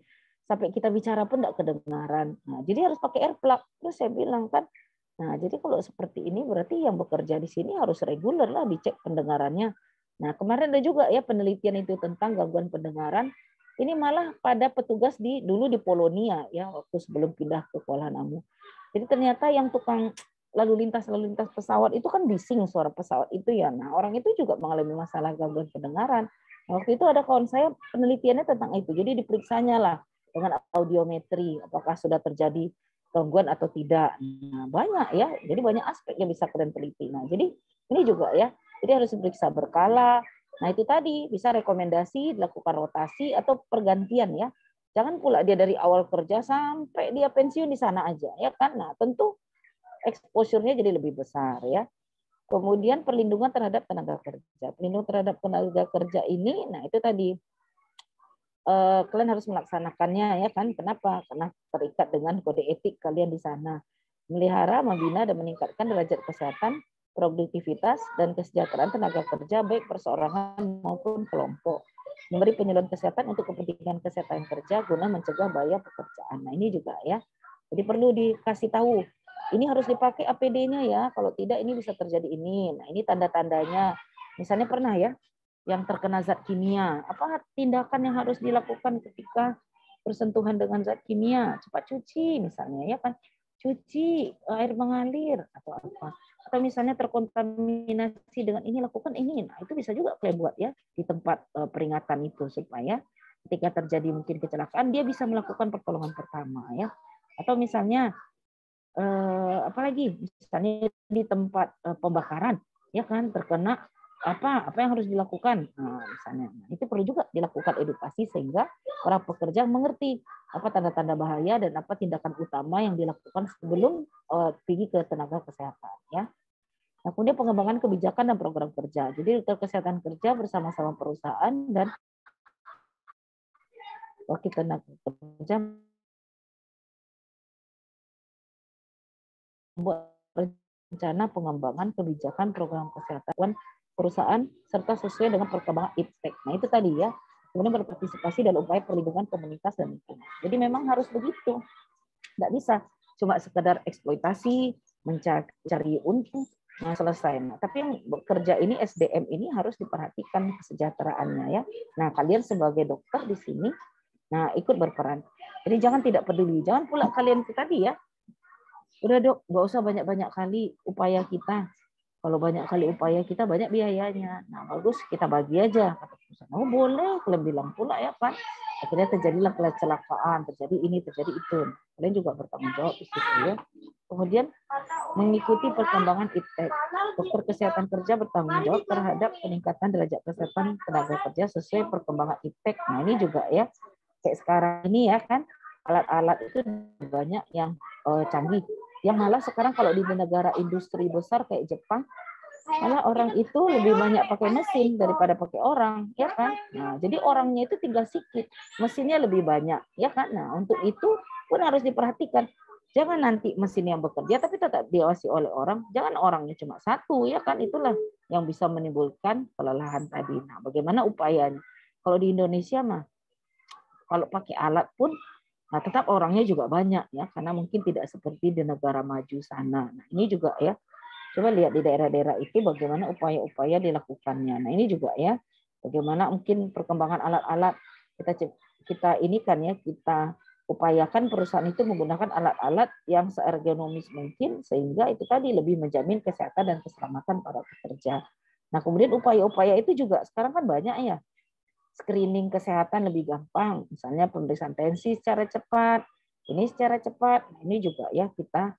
Sampai kita bicara pun tidak kedengaran. Nah, jadi harus pakai earplug. Terus saya bilang kan, nah jadi kalau seperti ini berarti yang bekerja di sini harus reguler lah dicek pendengarannya. Nah kemarin ada juga ya penelitian itu tentang gangguan pendengaran. Ini malah pada petugas dulu di Polonia ya waktu sebelum pindah ke Kuala Namu. Jadi ternyata yang tukang lalu lintas pesawat itu kan bising suara pesawat itu ya. Nah orang itu juga mengalami masalah gangguan pendengaran. Nah, waktu itu ada kawan saya penelitiannya tentang itu. Jadi diperiksanya lah dengan audiometri apakah sudah terjadi gangguan atau tidak. Nah, banyak ya. Jadi banyak aspek yang bisa kalian teliti. Nah, jadi ini juga ya. Jadi harus diperiksa berkala. Nah, itu tadi bisa rekomendasi dilakukan rotasi atau pergantian ya. Jangan pula dia dari awal kerja sampai dia pensiun di sana aja ya kan. Nah, tentu exposure-nya jadi lebih besar ya. Kemudian perlindungan terhadap tenaga kerja. Perlindungan terhadap tenaga kerja ini, nah itu tadi kalian harus melaksanakannya ya kan. Kenapa? Karena terikat dengan kode etik kalian di sana. Melihara, membina dan meningkatkan derajat kesehatan, produktivitas dan kesejahteraan tenaga kerja baik perseorangan maupun kelompok. Memberi penyuluhan kesehatan untuk kepentingan kesehatan kerja guna mencegah bahaya pekerjaan. Nah, ini juga ya. Jadi perlu dikasih tahu. Ini harus dipakai APD-nya ya. Kalau tidak ini bisa terjadi ini. Nah, ini tanda-tandanya. Misalnya pernah ya yang terkena zat kimia. Apa tindakan yang harus dilakukan ketika bersentuhan dengan zat kimia? Cepat cuci misalnya ya kan. Cuci air mengalir atau apa. Atau misalnya terkontaminasi dengan ini, lakukan ini. Nah, itu bisa juga kalian buat ya di tempat peringatan itu supaya ketika terjadi mungkin kecelakaan dia bisa melakukan pertolongan pertama ya. Atau misalnya apalagi misalnya di tempat pembakaran ya kan terkena apa yang harus dilakukan, nah, misalnya itu perlu juga dilakukan edukasi sehingga para pekerja mengerti apa tanda-tanda bahaya dan apa tindakan utama yang dilakukan sebelum pergi ke tenaga kesehatan ya. Nah, kemudian pengembangan kebijakan dan program kerja. Jadi dokter kesehatan kerja bersama-sama perusahaan dan wakil tenaga kerja membuat rencana pengembangan kebijakan program kesehatan perusahaan serta sesuai dengan perkembangan iptek. Nah itu tadi ya. Kemudian berpartisipasi dalam upaya perlindungan komunitas dan lingkungan. Jadi memang harus begitu. Nggak bisa cuma sekedar eksploitasi, mencari untung, nah selesai. Nah, tapi yang bekerja ini SDM ini harus diperhatikan kesejahteraannya ya. Nah kalian sebagai dokter di sini, nah ikut berperan. Jadi jangan tidak peduli, jangan pula kalian tadi ya. Udah dok, nggak usah banyak-banyak kali upaya kita. Kalau banyak kali upaya kita banyak biayanya. Nah bagus kita bagi aja. Kata perusahaan, oh boleh, kalian bilang pula ya kan. Akhirnya terjadilah kecelakaan, terjadi ini, terjadi itu. Kalian juga bertanggung jawab di situ ya. Kemudian mengikuti perkembangan iptek. Dokter kesehatan kerja bertanggung jawab terhadap peningkatan derajat kesehatan tenaga kerja sesuai perkembangan iptek. Nah ini juga ya, kayak sekarang ini ya kan, alat-alat itu banyak yang canggih. Yang malah sekarang kalau di negara industri besar kayak Jepang, malah orang itu lebih banyak pakai mesin daripada pakai orang, ya kan? Nah, jadi orangnya itu tinggal sedikit, mesinnya lebih banyak, ya kan? Nah, untuk itu pun harus diperhatikan. Jangan nanti mesin yang bekerja tapi tetap diawasi oleh orang. Jangan orangnya cuma satu, ya kan? Itulah yang bisa menimbulkan kelelahan tadi. Nah, bagaimana upayanya? Kalau di Indonesia mah, kalau pakai alat pun, nah tetap orangnya juga banyak ya, karena mungkin tidak seperti di negara maju sana. Nah, ini juga ya. Coba lihat di daerah-daerah itu bagaimana upaya-upaya dilakukannya. Nah ini juga ya, bagaimana mungkin perkembangan alat-alat kita ini kan ya, kita upayakan perusahaan itu menggunakan alat-alat yang seergonomis mungkin sehingga itu tadi lebih menjamin kesehatan dan keselamatan para pekerja. Nah kemudian upaya-upaya itu juga sekarang kan banyak ya, screening kesehatan lebih gampang, misalnya pemeriksaan tensi secara cepat, ini secara cepat, ini juga ya kita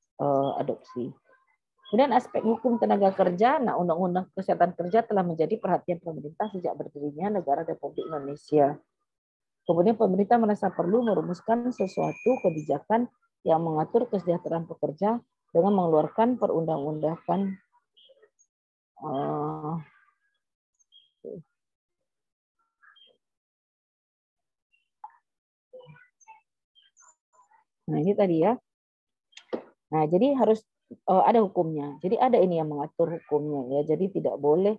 adopsi. Kemudian aspek hukum tenaga kerja, nah Undang-Undang Kesehatan Kerja telah menjadi perhatian pemerintah sejak berdirinya negara Republik Indonesia. Kemudian pemerintah merasa perlu merumuskan sesuatu kebijakan yang mengatur kesejahteraan pekerja dengan mengeluarkan perundang-undangan nah ini tadi ya. Nah jadi harus ada hukumnya. Jadi ada ini yang mengatur hukumnya ya. Jadi tidak boleh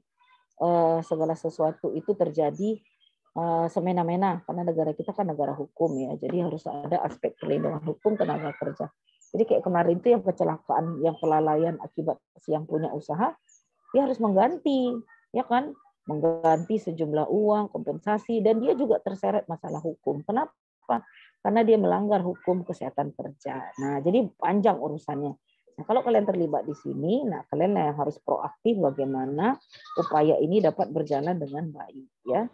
segala sesuatu itu terjadi semena-mena karena negara kita kan negara hukum ya. Jadi harus ada aspek perlindungan hukum tenaga kerja. Jadi kayak kemarin itu yang kecelakaan, yang kelalaian akibat si yang punya usaha, dia harus mengganti, ya kan? Mengganti sejumlah uang, kompensasi, dan dia juga terseret masalah hukum. Kenapa? Karena dia melanggar hukum kesehatan kerja. Nah, jadi panjang urusannya. Nah, kalau kalian terlibat di sini, nah kalian yang harus proaktif bagaimana upaya ini dapat berjalan dengan baik, ya.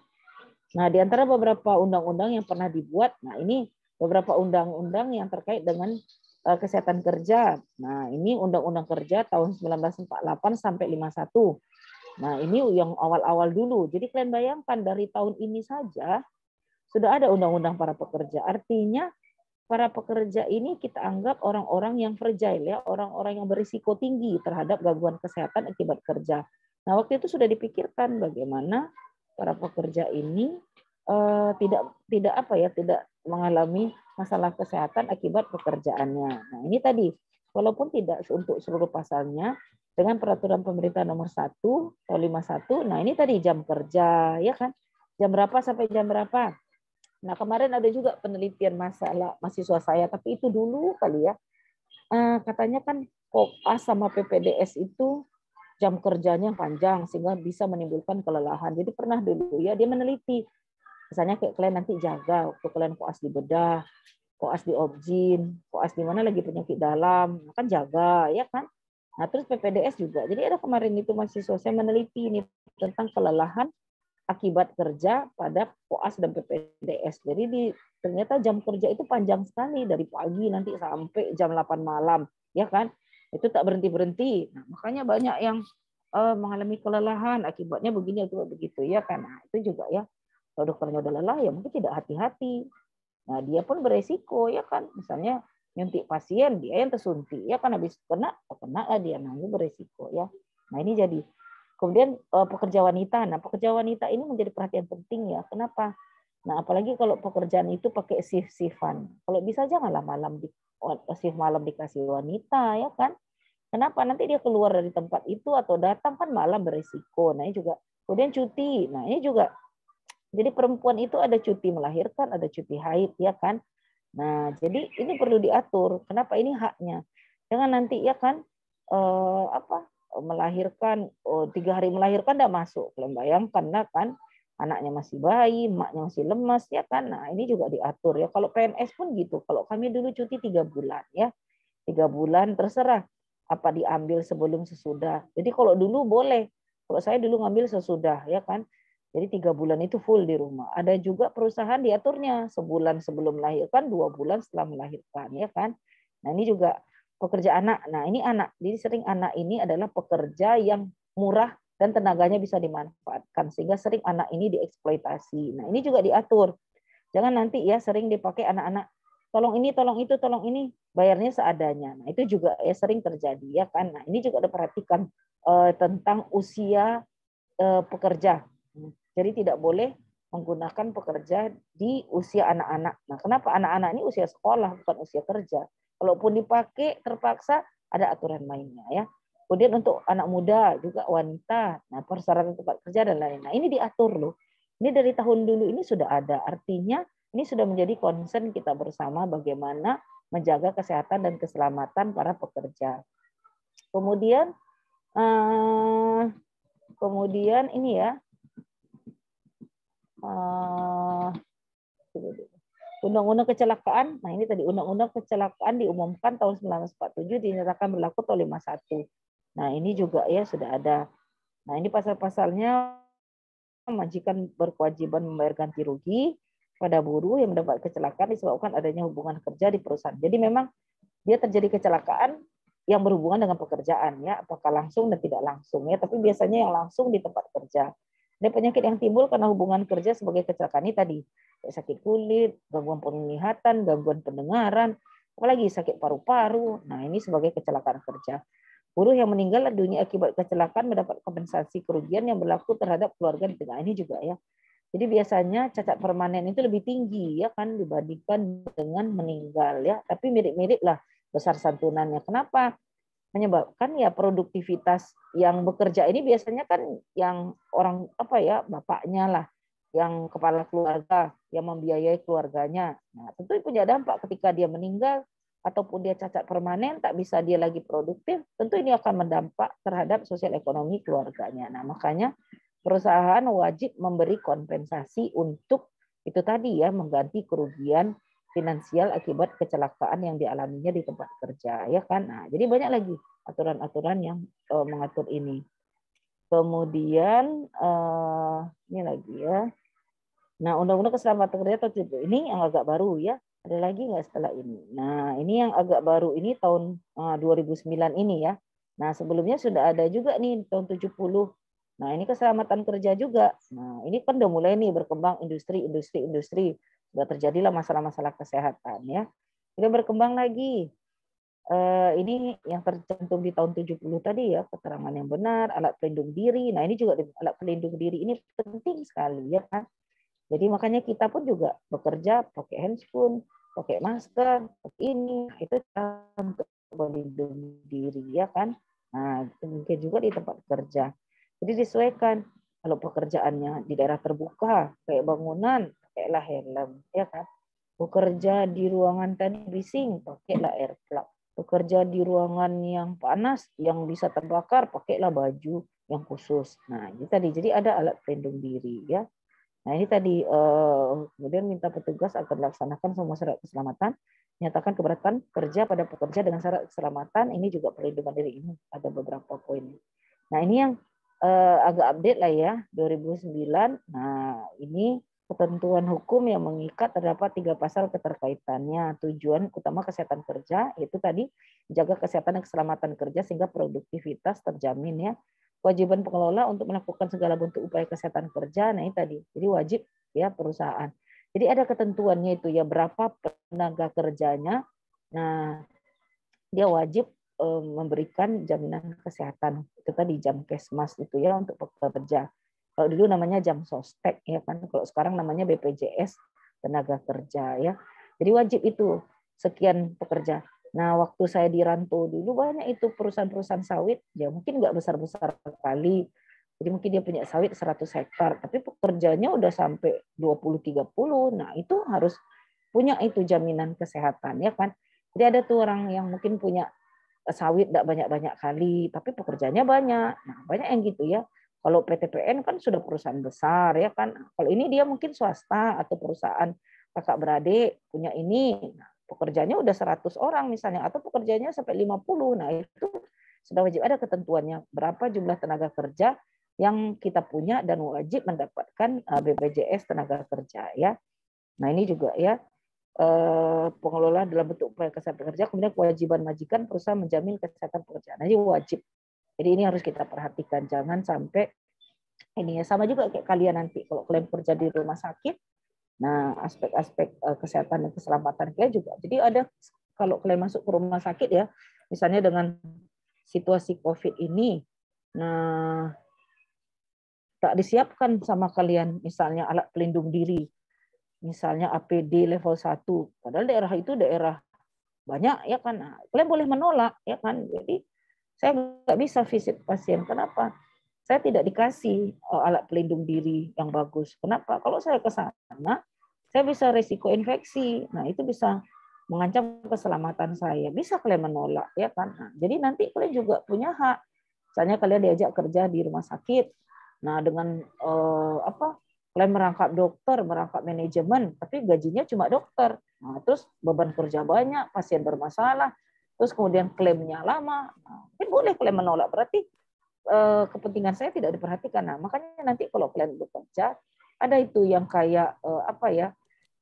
Nah, di antara beberapa undang-undang yang pernah dibuat, nah ini beberapa undang-undang yang terkait dengan kesehatan kerja. Nah, ini Undang-Undang Kerja tahun 1948 sampai 51. Nah, ini yang awal-awal dulu. Jadi kalian bayangkan dari tahun ini saja sudah ada undang-undang para pekerja. Artinya para pekerja ini kita anggap orang-orang yang fragile ya, orang-orang yang berisiko tinggi terhadap gangguan kesehatan akibat kerja. Nah, waktu itu sudah dipikirkan bagaimana para pekerja ini tidak mengalami masalah kesehatan akibat pekerjaannya. Nah, ini tadi walaupun tidak untuk seluruh pasalnya dengan peraturan pemerintah nomor 1 tahun 51. Nah, ini tadi jam kerja ya kan. Jam berapa sampai jam berapa? Nah, kemarin ada juga penelitian masalah mahasiswa saya, tapi itu dulu kali ya. Katanya kan Kopas sama PPDS itu jam kerjanya panjang sehingga bisa menimbulkan kelelahan. Jadi pernah dulu ya dia meneliti, misalnya kayak kalian nanti jaga waktu kalian koas di bedah, koas di objin, koas di mana lagi penyakit dalam, kan jaga ya kan. Nah terus PPDS juga. Jadi ada kemarin itu mahasiswa saya meneliti ini tentang kelelahan akibat kerja pada koas dan PPDS. Jadi ternyata jam kerja itu panjang sekali dari pagi nanti sampai jam 8 malam, ya kan? Itu tak berhenti-berhenti. Nah, makanya banyak yang mengalami kelelahan akibatnya begini akibat begitu ya kan. Nah, itu juga ya. Kalau dokternya udah lelah ya mungkin tidak hati-hati. Nah, dia pun beresiko ya kan. Misalnya nyuntik pasien, dia yang tersuntik ya kan habis kena lah dia nanggung beresiko ya. Nah, ini jadi kemudian pekerja wanita. Nah, pekerja wanita ini menjadi perhatian penting ya. Kenapa? Nah, apalagi kalau pekerjaan itu pakai shift-shiftan. Kalau bisa janganlah shift malam dikasih wanita ya kan. Kenapa? Nanti dia keluar dari tempat itu atau datang kan malah berisiko. Nah, ini juga. Kemudian cuti. Nah, ini juga. Jadi perempuan itu ada cuti melahirkan, ada cuti haid, ya kan? Nah, jadi ini perlu diatur. Kenapa? Ini haknya. Jangan nanti ya kan melahirkan 3 hari melahirkan udah masuk. Kalian bayangkan lah kan, anaknya masih bayi, emaknya masih lemas, ya kan? Nah, ini juga diatur ya. Kalau PNS pun gitu. Kalau kami dulu cuti 3 bulan ya. 3 bulan terserah apa diambil sebelum sesudah. Jadi kalau dulu boleh, kalau saya dulu ngambil sesudah ya kan. Jadi 3 bulan itu full di rumah. Ada juga perusahaan diaturnya sebulan sebelum melahirkan, 2 bulan setelah melahirkan ya kan. Nah ini juga pekerja anak. Nah ini anak. Jadi sering anak ini adalah pekerja yang murah dan tenaganya bisa dimanfaatkan sehingga sering anak ini dieksploitasi. Nah ini juga diatur. Jangan nanti ya sering dipakai anak-anak tolong ini, tolong itu, tolong ini, bayarnya seadanya. Nah, itu juga ya sering terjadi ya kan. Nah, ini juga diperhatikan tentang usia pekerja. Jadi tidak boleh menggunakan pekerja di usia anak-anak. Nah, kenapa anak-anak ini usia sekolah bukan usia kerja? Kalaupun dipakai terpaksa ada aturan mainnya ya. Kemudian untuk anak muda juga wanita, nah persyaratan tempat kerja dan lain-lain. Nah, ini diatur loh. Ini dari tahun dulu ini sudah ada. Artinya ini sudah menjadi concern kita bersama bagaimana menjaga kesehatan dan keselamatan para pekerja. Kemudian ini ya, Undang-Undang Kecelakaan. Nah ini tadi Undang-Undang Kecelakaan diumumkan tahun 1947 dinyatakan berlaku tahun 51. Nah ini juga ya sudah ada. Nah ini pasal-pasalnya, majikan berkewajiban membayar ganti rugi pada buruh yang mendapat kecelakaan disebabkan adanya hubungan kerja di perusahaan. Jadi memang dia terjadi kecelakaan yang berhubungan dengan pekerjaan ya, apakah langsung dan tidak langsung ya, tapi biasanya yang langsung di tempat kerja. Ada penyakit yang timbul karena hubungan kerja sebagai kecelakaan ini tadi, sakit kulit, gangguan penglihatan, gangguan pendengaran, apalagi sakit paru-paru. Nah, ini sebagai kecelakaan kerja. Buruh yang meninggal dunia akibat kecelakaan mendapat kompensasi kerugian yang berlaku terhadap keluarga di tengah ini juga ya. Jadi biasanya cacat permanen itu lebih tinggi ya kan dibandingkan dengan meninggal ya, tapi mirip-mirip lah besar santunannya. Kenapa? Menyebabkan ya produktivitas yang bekerja ini biasanya kan yang orang apa ya, bapaknya lah, yang kepala keluarga, yang membiayai keluarganya. Nah, tentu punya dampak ketika dia meninggal ataupun dia cacat permanen, tak bisa dia lagi produktif, tentu ini akan mendampak terhadap sosial ekonomi keluarganya. Nah, makanya perusahaan wajib memberi kompensasi untuk itu tadi ya, mengganti kerugian finansial akibat kecelakaan yang dialaminya di tempat kerja ya kan. Nah, jadi banyak lagi aturan-aturan yang mengatur ini. Kemudian ini lagi ya. Nah, Undang-Undang Keselamatan Kerja atau ini yang agak baru ya. Ada lagi nggak setelah ini? Nah, ini yang agak baru ini tahun 2009 ini ya. Nah, sebelumnya sudah ada juga nih tahun 70. Nah, ini keselamatan kerja juga. Nah, ini kan udah mulai nih berkembang industri. Sudah terjadilah masalah-masalah kesehatan ya. Sudah berkembang lagi. Ini yang tercantum di tahun 70 tadi ya, keterangan yang benar, alat pelindung diri. Nah, ini juga alat pelindung diri ini penting sekali ya kan. Jadi makanya kita pun juga bekerja pakai handscoon, pakai masker, pakai ini, itu untuk melindungi diri ya kan. Nah, mungkin juga di tempat kerja. Jadi disesuaikan. Kalau pekerjaannya di daerah terbuka, kayak bangunan, pakailah helm, ya kan. Bekerja di ruangan tadi bising, pakailah air plug. Bekerja di ruangan yang panas, yang bisa terbakar, pakailah baju yang khusus. Nah, ini tadi. Jadi ada alat pelindung diri ya. Nah ini tadi kemudian minta petugas agar melaksanakan semua syarat keselamatan, nyatakan keberatan kerja pada pekerja dengan syarat keselamatan. Ini juga perlindungan diri, ini ada beberapa poin. Nah ini yang agak update lah ya 2009. Nah ini ketentuan hukum yang mengikat terdapat 3 pasal keterkaitannya. Tujuan utama kesehatan kerja itu tadi menjaga kesehatan dan keselamatan kerja sehingga produktivitas terjamin ya. Kewajiban pengelola untuk melakukan segala bentuk upaya kesehatan kerja. Nah ini tadi. Jadi wajib ya perusahaan. Jadi ada ketentuannya itu ya, berapa tenaga kerjanya. Nah, dia wajib memberikan jaminan kesehatan. Itu tadi Jamkesmas itu ya untuk pekerja. Kalau dulu namanya Jam Sostek ya kan. Kalau sekarang namanya BPJS tenaga kerja ya. Jadi wajib itu sekian pekerja. Nah, waktu saya di rantau dulu banyak itu perusahaan-perusahaan sawit, ya mungkin nggak besar-besar sekali. Jadi mungkin dia punya sawit 100 hektar, tapi pekerjanya udah sampai 20-30. Nah, itu harus punya itu jaminan kesehatan, ya kan. Jadi ada tuh orang yang mungkin punya sawit nggak banyak-banyak kali, tapi pekerjanya banyak. Nah, banyak yang gitu ya. Kalau PTPN kan sudah perusahaan besar, ya kan. Kalau ini dia mungkin swasta atau perusahaan kakak beradik punya ini. Nah, pekerjanya udah 100 orang misalnya, atau pekerjanya sampai 50. Nah, itu sudah wajib ada ketentuannya. Berapa jumlah tenaga kerja yang kita punya dan wajib mendapatkan BPJS tenaga kerja, ya. Nah, ini juga ya, pengelola dalam bentuk upaya kesehatan kerja, kemudian kewajiban majikan perusahaan menjamin kesehatan pekerjaan. Nah, ini wajib. Jadi ini harus kita perhatikan, jangan sampai ini ya, sama juga kayak kalian nanti kalau kalian kerja di rumah sakit. Nah, aspek-aspek kesehatan dan keselamatan kalian juga. Jadi ada, kalau kalian masuk ke rumah sakit ya, misalnya dengan situasi COVID ini, nah tak disiapkan sama kalian misalnya alat pelindung diri, misalnya APD level 1, padahal daerah itu daerah banyak, ya kan. Nah, kalian boleh menolak, ya kan. Jadi saya nggak bisa visit pasien. Kenapa? Saya tidak dikasih alat pelindung diri yang bagus. Kenapa? Kalau saya ke sana, saya bisa risiko infeksi. Nah, itu bisa mengancam keselamatan saya. Bisa kalian menolak, ya kan. Nah, jadi nanti kalian juga punya hak. Misalnya kalian diajak kerja di rumah sakit. Nah, dengan apa? Kalian merangkap dokter, merangkap manajemen, tapi gajinya cuma dokter. Nah, terus beban kerja banyak, pasien bermasalah, terus kemudian klaimnya lama. Nah, mungkin boleh kalian menolak, berarti kepentingan saya tidak diperhatikan. Nah, makanya nanti kalau kalian bekerja, ada itu yang kayak apa ya,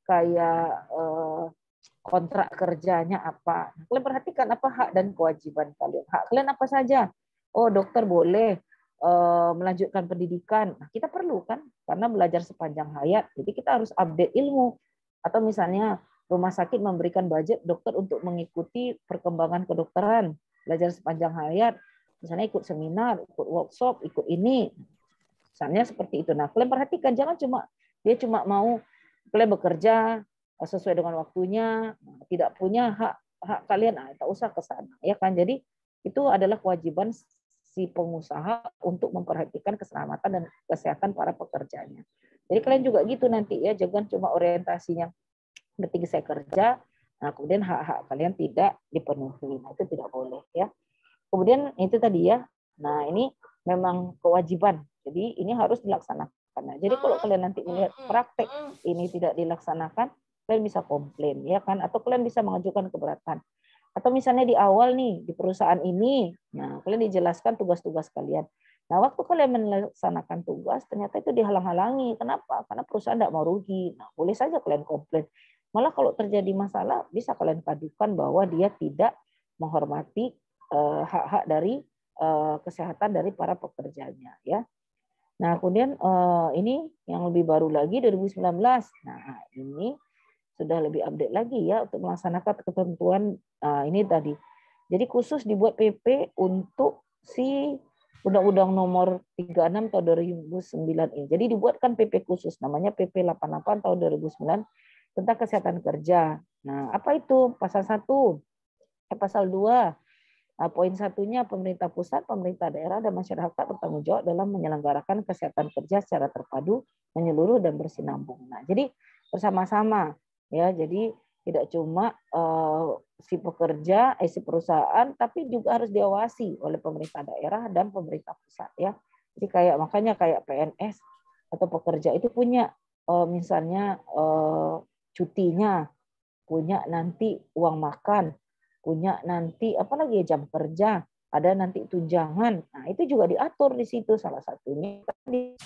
kayak kontrak kerjanya apa. Kalian perhatikan apa hak dan kewajiban kalian. Hak kalian apa saja? Oh, dokter boleh melanjutkan pendidikan. Nah, kita perlu kan, karena belajar sepanjang hayat. Jadi kita harus update ilmu. Atau misalnya rumah sakit memberikan budget dokter untuk mengikuti perkembangan kedokteran, belajar sepanjang hayat. Misalnya ikut seminar, ikut workshop, ikut ini. Misalnya seperti itu. Nah, kalian perhatikan, jangan dia cuma mau kalian bekerja sesuai dengan waktunya, tidak punya hak kalian, tak usah ke sana, ya kan. Jadi itu adalah kewajiban si pengusaha untuk memperhatikan keselamatan dan kesehatan para pekerjanya. Jadi kalian juga gitu nanti ya, jangan cuma orientasinya penting saya kerja, nah kemudian hak-hak kalian tidak dipenuhi. Nah, itu tidak boleh ya. Kemudian itu tadi ya. Nah, ini memang kewajiban. Jadi ini harus dilaksanakan. Nah, jadi kalau kalian nanti melihat praktek ini tidak dilaksanakan, kalian bisa komplain ya kan, atau kalian bisa mengajukan keberatan. Atau misalnya di awal nih di perusahaan ini, nah kalian dijelaskan tugas-tugas kalian. Nah, waktu kalian melaksanakan tugas ternyata itu dihalang-halangi. Kenapa? Karena perusahaan tidak mau rugi. Nah, boleh saja kalian komplain. Malah kalau terjadi masalah bisa kalian padukan bahwa dia tidak menghormati hak-hak dari kesehatan dari para pekerjanya ya. Nah, kemudian ini yang lebih baru lagi 2019. Nah, ini sudah lebih update lagi ya untuk melaksanakan ketentuan ini tadi. Jadi khusus dibuat PP untuk si Undang-Undang Nomor 36 tahun 2009 ini. Jadi dibuatkan PP khusus namanya PP 88 tahun 2009 tentang kesehatan kerja. Nah, apa itu? Pasal 1, pasal 2. Poin satunya, pemerintah pusat, pemerintah daerah, dan masyarakat bertanggung jawab dalam menyelenggarakan kesehatan kerja secara terpadu, menyeluruh, dan bersinambung. Nah, jadi bersama-sama ya, jadi tidak cuma si pekerja, si perusahaan, tapi juga harus diawasi oleh pemerintah daerah dan pemerintah pusat ya. Jadi makanya kayak PNS atau pekerja itu punya misalnya cutinya, punya nanti uang makan, punya nanti apalagi jam kerja, ada nanti tunjangan. Nah, itu juga diatur di situ, salah satunya di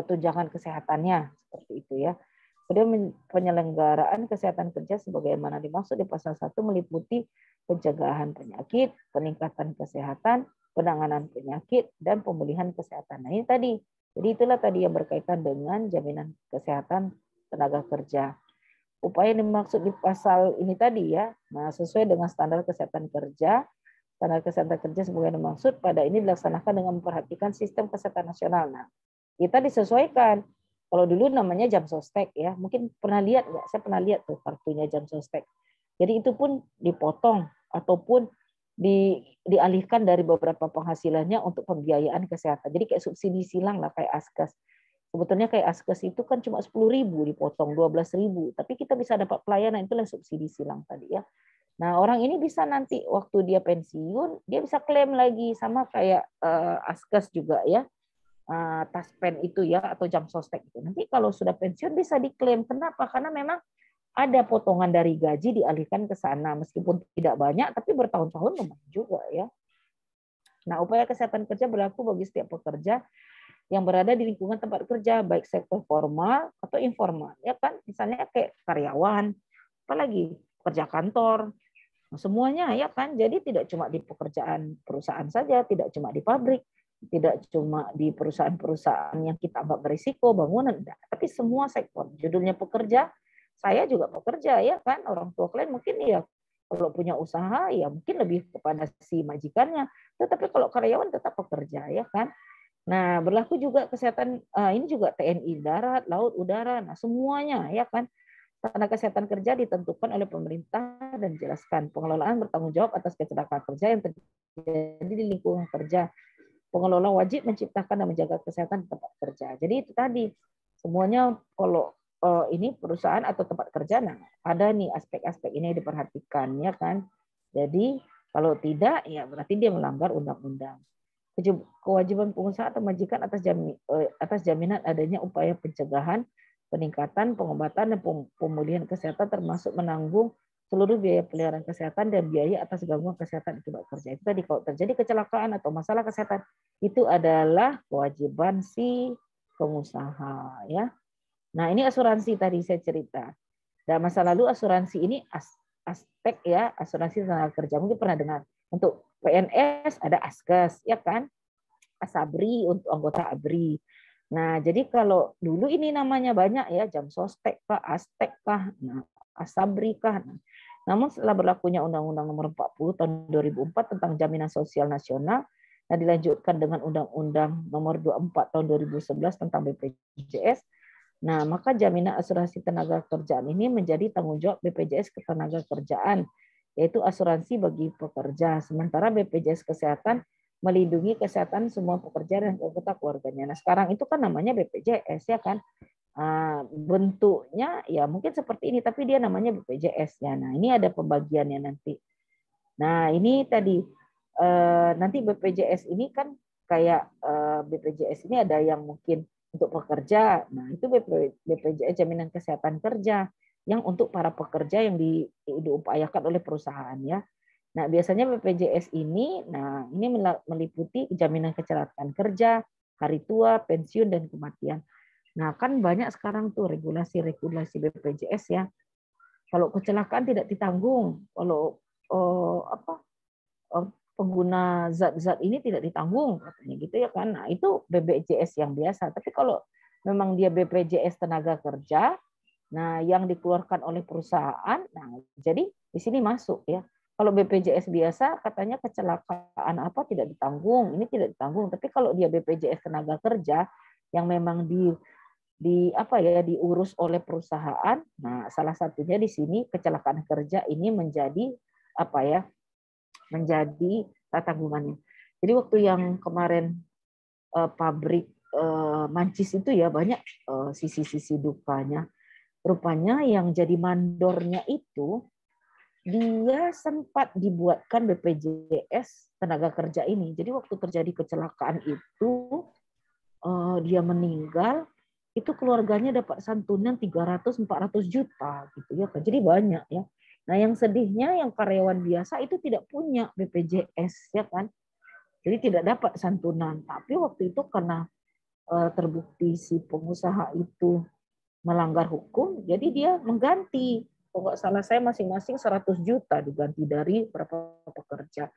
tunjangan kesehatannya seperti itu ya. Kemudian penyelenggaraan kesehatan kerja sebagaimana dimaksud di pasal 1 meliputi pencegahan penyakit, peningkatan kesehatan, penanganan penyakit, dan pemulihan kesehatan. Nah, ini tadi. Jadi itulah tadi yang berkaitan dengan jaminan kesehatan tenaga kerja. Upaya yang dimaksud di pasal ini tadi ya, nah sesuai dengan standar kesehatan kerja sebagai dimaksud pada ini dilaksanakan dengan memperhatikan sistem kesehatan nasional. Nah, kita disesuaikan. Kalau dulu namanya jam sostek ya, mungkin pernah lihat nggak? Saya pernah lihat tuh kartunya jam sostek. Jadi itu pun dipotong ataupun dialihkan dari beberapa penghasilannya untuk pembiayaan kesehatan. Jadi kayak subsidi silang lah, kayak Askas. Sebetulnya kayak Askas itu kan cuma 10.000 dipotong 12.000, tapi kita bisa dapat pelayanan, itulah subsidi silang tadi ya. Nah, orang ini bisa nanti waktu dia pensiun, dia bisa klaim lagi sama kayak Askas juga ya. Taspen itu ya, atau jam sostek itu. Nanti kalau sudah pensiun bisa diklaim. Kenapa? Karena memang ada potongan dari gaji dialihkan ke sana, meskipun tidak banyak, tapi bertahun-tahun lumayan juga ya. Nah, upaya kesehatan kerja berlaku bagi setiap pekerja yang berada di lingkungan tempat kerja, baik sektor formal atau informal, ya kan? Misalnya kayak karyawan, apalagi pekerja kantor, semuanya ya kan. Jadi tidak cuma di pekerjaan perusahaan saja, tidak cuma di pabrik, tidak cuma di perusahaan-perusahaan yang kita anggap berisiko, bangunan, enggak. Tapi semua sektor. Judulnya pekerja, saya juga pekerja ya kan. Orang tua kalian mungkin ya kalau punya usaha ya mungkin lebih kepada si majikannya. Tetapi kalau karyawan tetap pekerja ya kan. Nah, berlaku juga kesehatan ini juga TNI darat, laut, udara. Nah, semuanya ya kan. Tenaga kesehatan kerja ditentukan oleh pemerintah dan dijelaskan. Pengelolaan bertanggung jawab atas kecelakaan kerja yang terjadi di lingkungan kerja. Pengelola wajib menciptakan dan menjaga kesehatan di tempat kerja. Jadi itu tadi, semuanya kalau ini perusahaan atau tempat kerja, nah ada nih aspek-aspek ini diperhatikan ya kan. Jadi kalau tidak, ya berarti dia melanggar undang-undang. Kewajiban pengusaha atau majikan atas jaminan adanya upaya pencegahan, peningkatan, pengobatan, dan pemulihan kesehatan termasuk menanggung seluruh biaya peliharaan kesehatan dan biaya atas gangguan kesehatan akibat kerja. Itu tadi kalau terjadi kecelakaan atau masalah kesehatan itu adalah kewajiban si pengusaha ya. Nah, ini asuransi tadi saya cerita. Dan masa lalu asuransi ini aspek ya, asuransi tenaga kerja. Mungkin pernah dengar. Untuk PNS ada Askas ya kan? Asabri untuk anggota ABRI. Nah, jadi kalau dulu ini namanya banyak ya, jam sostek kah, astek kah, nah, asabri kah. Nah, namun setelah berlakunya Undang-Undang Nomor 40 tahun 2004 tentang Jaminan Sosial Nasional, dan dilanjutkan dengan Undang-Undang Nomor 24 tahun 2011 tentang BPJS, nah maka jaminan asuransi tenaga kerjaan ini menjadi tanggung jawab BPJS Ketenagakerjaan, yaitu asuransi bagi pekerja. Sementara BPJS Kesehatan melindungi kesehatan semua pekerja dan anggota keluarganya. Nah, sekarang itu kan namanya BPJS ya kan. Bentuknya ya mungkin seperti ini, tapi dia namanya BPJS ya. Nah, ini ada pembagiannya nanti. Nah, ini tadi nanti BPJS ini kan kayak BPJS ini ada yang mungkin untuk pekerja. Nah, itu BPJS Jaminan Kesehatan Kerja yang untuk para pekerja yang diupayakan oleh perusahaan ya. Nah, biasanya BPJS ini, nah ini meliputi jaminan kecelakaan kerja, hari tua, pensiun, dan kematian. Nah, kan banyak sekarang tuh regulasi-regulasi BPJS ya. Kalau kecelakaan tidak ditanggung, kalau pengguna zat-zat ini tidak ditanggung, katanya gitu ya kan. Nah, itu BPJS yang biasa. Tapi kalau memang dia BPJS tenaga kerja, nah yang dikeluarkan oleh perusahaan, nah jadi di sini masuk ya. Kalau BPJS biasa katanya kecelakaan apa tidak ditanggung, ini tidak ditanggung. Tapi kalau dia BPJS tenaga kerja yang memang di apa ya diurus oleh perusahaan, nah salah satunya di sini kecelakaan kerja ini menjadi apa ya menjadi tanggungannya. Jadi waktu yang kemarin pabrik Mancis itu ya banyak sisi-sisi dukanya. Rupanya yang jadi mandornya itu dia sempat dibuatkan BPJS tenaga kerja ini. Jadi waktu terjadi kecelakaan itu dia meninggal, itu keluarganya dapat santunan 300-400 juta gitu ya. Jadi banyak ya. Nah, yang sedihnya yang karyawan biasa itu tidak punya BPJS ya kan. Jadi tidak dapat santunan. Tapi waktu itu karena terbukti si pengusaha itu melanggar hukum, jadi dia mengganti. Kalau nggak salah saya masing-masing 100 juta diganti dari berapa pekerja.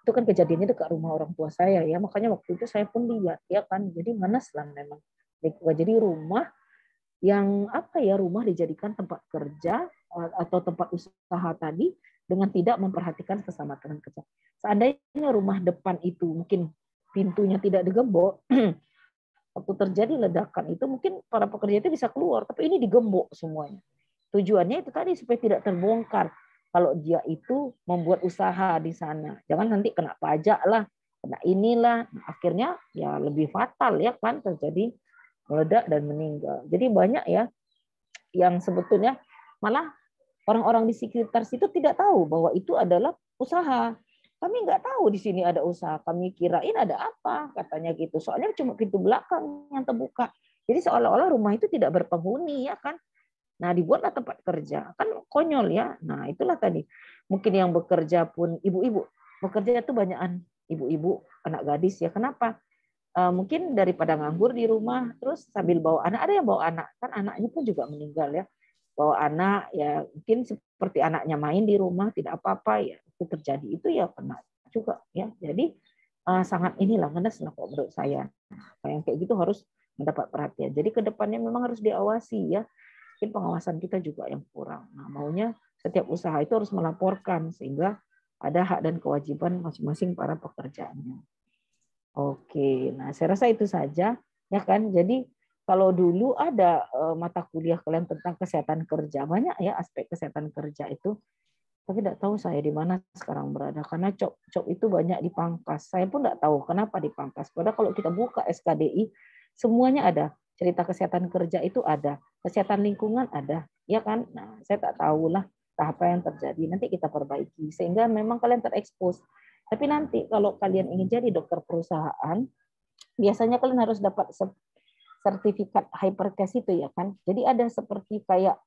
Itu kan kejadiannya dekat rumah orang tua saya ya, makanya waktu itu saya pun lihat ya kan, jadi manas lah memang. Jadi rumah yang apa ya, rumah dijadikan tempat kerja atau tempat usaha tadi dengan tidak memperhatikan keselamatan kerja. Seandainya rumah depan itu mungkin pintunya tidak digembok, waktu terjadi ledakan itu mungkin para pekerja itu bisa keluar, tapi ini digembok semuanya. Tujuannya itu tadi supaya tidak terbongkar. kalau dia itu membuat usaha di sana. Jangan nanti kena pajak lah, kena inilah. Nah, akhirnya ya lebih fatal ya kan, terjadi meledak dan meninggal. Jadi banyak ya yang sebetulnya malah orang-orang di sekitar situ tidak tahu bahwa itu adalah usaha. Kami nggak tahu di sini ada usaha. Kami kirain ada apa, katanya gitu. Soalnya cuma pintu belakang yang terbuka. Jadi seolah-olah rumah itu tidak berpenghuni ya kan. Nah, dibuatlah tempat kerja. Kan konyol ya. Nah, itulah tadi. Mungkin yang bekerja pun ibu-ibu. Bekerja itu banyakan ibu-ibu, anak gadis ya. Kenapa? Mungkin daripada nganggur di rumah, terus sambil bawa anak. Ada yang bawa anak. Kan anaknya pun juga meninggal ya. Bawa anak, ya mungkin seperti anaknya main di rumah, tidak apa-apa ya. Itu terjadi, itu ya kena juga ya. Jadi sangat inilah, ngenes lah kok menurut saya. Yang kayak gitu harus mendapat perhatian. Jadi ke depannya memang harus diawasi ya. Mungkin pengawasan kita juga yang kurang. Nah, maunya setiap usaha itu harus melaporkan sehingga ada hak dan kewajiban masing-masing para pekerjaannya. Oke, nah saya rasa itu saja ya kan. Jadi kalau dulu ada mata kuliah kalian tentang kesehatan kerja, banyak ya aspek kesehatan kerja itu. Tapi tidak tahu saya di mana sekarang berada karena cop itu banyak dipangkas. Saya pun tidak tahu kenapa dipangkas. Padahal kalau kita buka SKDI semuanya ada. Cerita kesehatan kerja itu ada, kesehatan lingkungan ada, ya kan? Nah, saya tak tahulah apa yang terjadi. Nanti kita perbaiki sehingga memang kalian terekspos. Tapi nanti kalau kalian ingin jadi dokter perusahaan, biasanya kalian harus dapat sertifikat hypercare itu ya kan. Jadi ada seperti kayak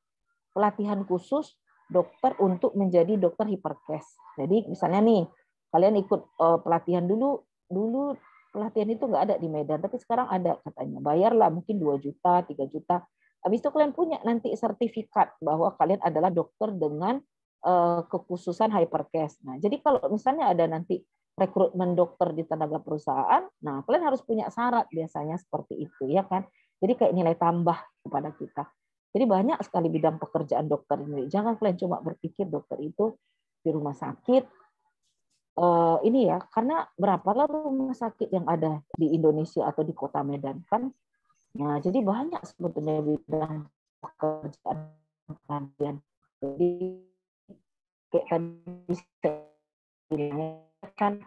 pelatihan khusus dokter untuk menjadi dokter hipercare. Jadi misalnya nih, kalian ikut pelatihan dulu pelatihan itu nggak ada di Medan, tapi sekarang ada katanya. Bayarlah mungkin 2 juta, 3 juta. Habis itu kalian punya nanti sertifikat bahwa kalian adalah dokter dengan kekhususan hypercare. Nah, jadi kalau misalnya ada nanti rekrutmen dokter di tenaga perusahaan, nah kalian harus punya syarat biasanya seperti itu ya kan. Jadi kayak nilai tambah kepada kita. Jadi banyak sekali bidang pekerjaan dokter ini. Jangan kalian cuma berpikir dokter itu di rumah sakit. Ini ya, karena berapalah rumah sakit yang ada di Indonesia atau di kota Medan kan. Nah, jadi banyak sebetulnya bidang pekerjaan kalian. Jadi kayak tadi saya bilang kan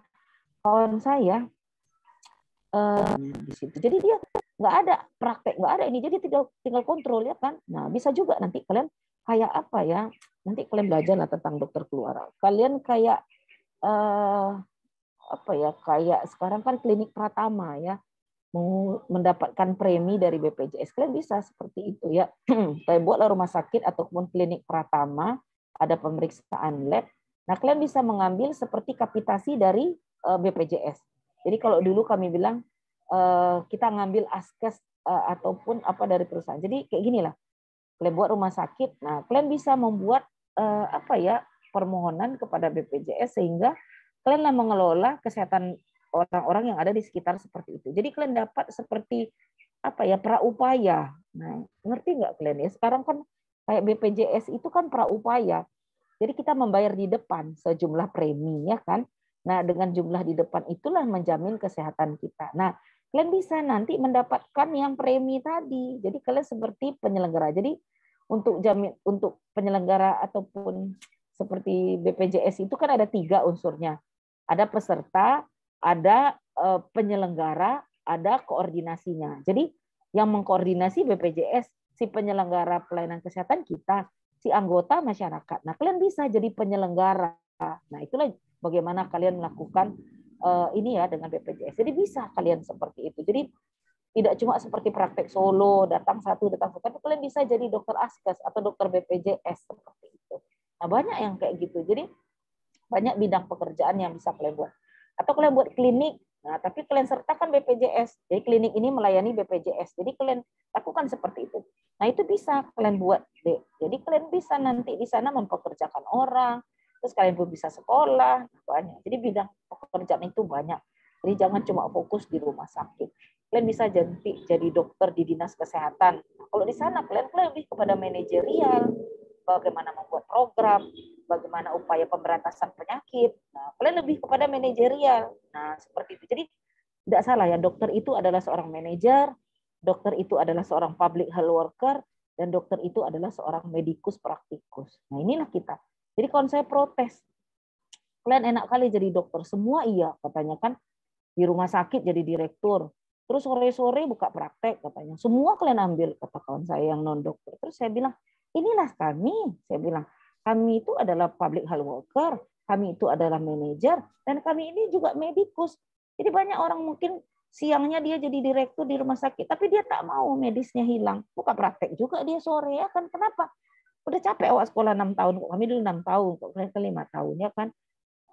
kawan saya di situ. Jadi dia nggak ada praktek, nggak ada ini. Jadi tinggal kontrol ya kan. Nah, bisa juga nanti kalian kayak apa ya? Nanti kalian belajar lah tentang dokter keluarga. Kalian kayak apa ya, kayak sekarang kan klinik Pratama ya, mau mendapatkan premi dari BPJS, kalian bisa seperti itu ya. Kayak buatlah rumah sakit ataupun klinik Pratama, ada pemeriksaan lab. Nah, kalian bisa mengambil seperti kapitasi dari BPJS. Jadi kalau dulu kami bilang kita ngambil askes ataupun apa dari perusahaan. Jadi kayak gini lah, kalian buat rumah sakit. Nah, kalian bisa membuat apa ya, permohonan kepada BPJS sehingga kalian mengelola kesehatan orang-orang yang ada di sekitar seperti itu. Jadi kalian dapat seperti apa ya, praupaya. Nah, ngerti nggak kalian ya? Sekarang kan kayak BPJS itu kan praupaya. Jadi kita membayar di depan sejumlah premi ya kan. Nah, dengan jumlah di depan itulah menjamin kesehatan kita. Nah, kalian bisa nanti mendapatkan yang premi tadi. Jadi kalian seperti penyelenggara. Jadi untuk penyelenggara ataupun seperti BPJS itu kan ada 3 unsurnya. Ada peserta, ada penyelenggara, ada koordinasinya. Jadi yang mengkoordinasi BPJS, si penyelenggara pelayanan kesehatan kita, si anggota masyarakat. Nah, kalian bisa jadi penyelenggara. Nah, itulah bagaimana kalian melakukan ini ya dengan BPJS. Jadi bisa kalian seperti itu. Jadi tidak cuma seperti praktek solo, datang satu, tapi kalian bisa jadi dokter askes atau dokter BPJS seperti itu. Nah, banyak yang kayak gitu. Jadi banyak bidang pekerjaan yang bisa kalian buat. Atau kalian buat klinik, nah tapi kalian sertakan BPJS. Jadi klinik ini melayani BPJS. Jadi kalian lakukan seperti itu. Nah, itu bisa kalian buat. Jadi kalian bisa nanti di sana mempekerjakan orang, terus kalian pun bisa sekolah, banyak. Jadi bidang pekerjaan itu banyak. Jadi jangan cuma fokus di rumah sakit. Kalian bisa jadi dokter di dinas kesehatan. Nah, kalau di sana kalian lebih kepada manajerial, bagaimana membuat program, bagaimana upaya pemberantasan penyakit. Nah, kalian lebih kepada manajerial. Nah, seperti itu. Jadi tidak salah ya, dokter itu adalah seorang manajer, dokter itu adalah seorang public health worker, dan dokter itu adalah seorang medikus praktikus. Nah, inilah kita. Jadi kalau saya protes, kalian enak kali jadi dokter, semua iya katanya kan, di rumah sakit jadi direktur, terus sore-sore buka praktek katanya, semua kalian ambil, kata kawan saya yang non dokter. Terus saya bilang, inilah kami, saya bilang, kami itu adalah public health worker, kami itu adalah manajer, dan kami ini juga medikus. Jadi banyak orang mungkin siangnya dia jadi direktur di rumah sakit, tapi dia tak mau medisnya hilang, buka praktek juga dia sore, ya kan? Kenapa? Udah capek awak sekolah 6 tahun, kok kami dulu 6 tahun, kok mereka 5 tahun, ya kan?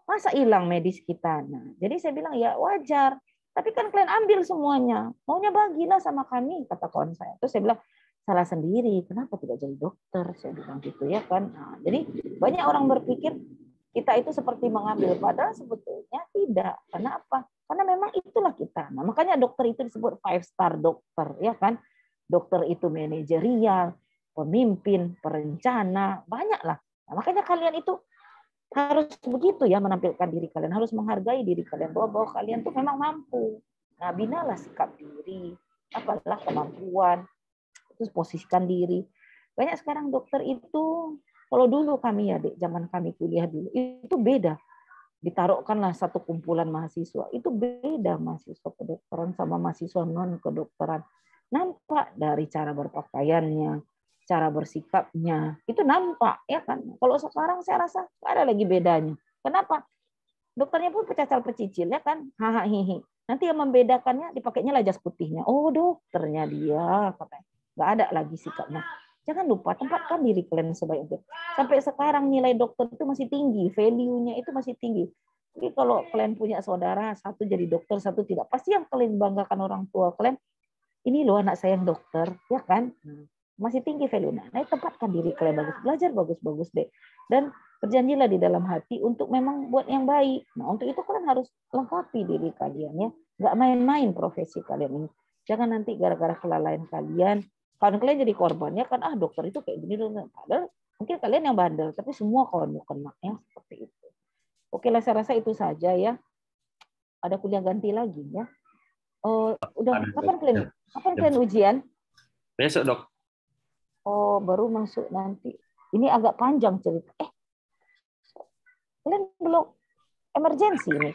Masa hilang medis kita? Nah, jadi saya bilang ya wajar. Tapi kan kalian ambil semuanya. Maunya bagilah sama kami, kata kawan saya. Terus saya bilang, salah sendiri. Kenapa tidak jadi dokter? Saya bilang gitu ya kan. Nah, jadi banyak orang berpikir kita itu seperti mengambil. Padahal sebetulnya tidak. Karena apa? Karena memang itulah kita. Nah, makanya dokter itu disebut 5-star dokter. Ya kan? Dokter itu manajerial, pemimpin, perencana. Banyak lah. Nah, makanya kalian itu harus begitu ya menampilkan diri kalian, harus menghargai diri kalian bahwa kalian tuh memang mampu. Nah, binalah sikap diri, apalah kemampuan, terus posisikan diri. Banyak sekarang dokter itu, kalau dulu kami ya, Dek, zaman kami kuliah dulu, itu beda. Ditaruhkanlah satu kumpulan mahasiswa, itu beda mahasiswa kedokteran sama mahasiswa non kedokteran. Nampak dari cara berpakaiannya, cara bersikapnya, itu nampak ya kan. Kalau sekarang saya rasa nggak ada lagi bedanya. Kenapa? Dokternya pun pecacal pecicil ya kan, hahaha hihi. Nanti yang membedakannya dipakainya lah jas putihnya. Oh dokternya dia, katanya. Nggak ada lagi sikapnya. Jangan lupa tempatkan diri kalian sebaik mungkin. Sampai sekarang nilai dokter itu masih tinggi, value-nya itu masih tinggi. Jadi kalau kalian punya saudara, satu jadi dokter, satu tidak, pasti yang kalian banggakan orang tua kalian, ini loh anak saya yang dokter, ya kan? Masih tinggi value. Nah, tempatkan diri kalian bagus, belajar bagus-bagus deh. Dan berjanjilah di dalam hati untuk memang buat yang baik. Nah, untuk itu kalian harus lengkapi diri kalian ya. Nggak main-main profesi kalian ini. Jangan nanti gara-gara kelalaian kalian, kalau kalian jadi korban ya kan, dokter itu kayak gini dong. Padahal mungkin kalian yang bandel, tapi semua kawan kena ya seperti itu. Oke lah, saya rasa itu saja ya. Ada kuliah ganti lagi ya. Oh, udah kapan kalian ujian? Besok, Dok. Oh, baru masuk nanti. Ini agak panjang cerita. Kalian belum emergensi ini.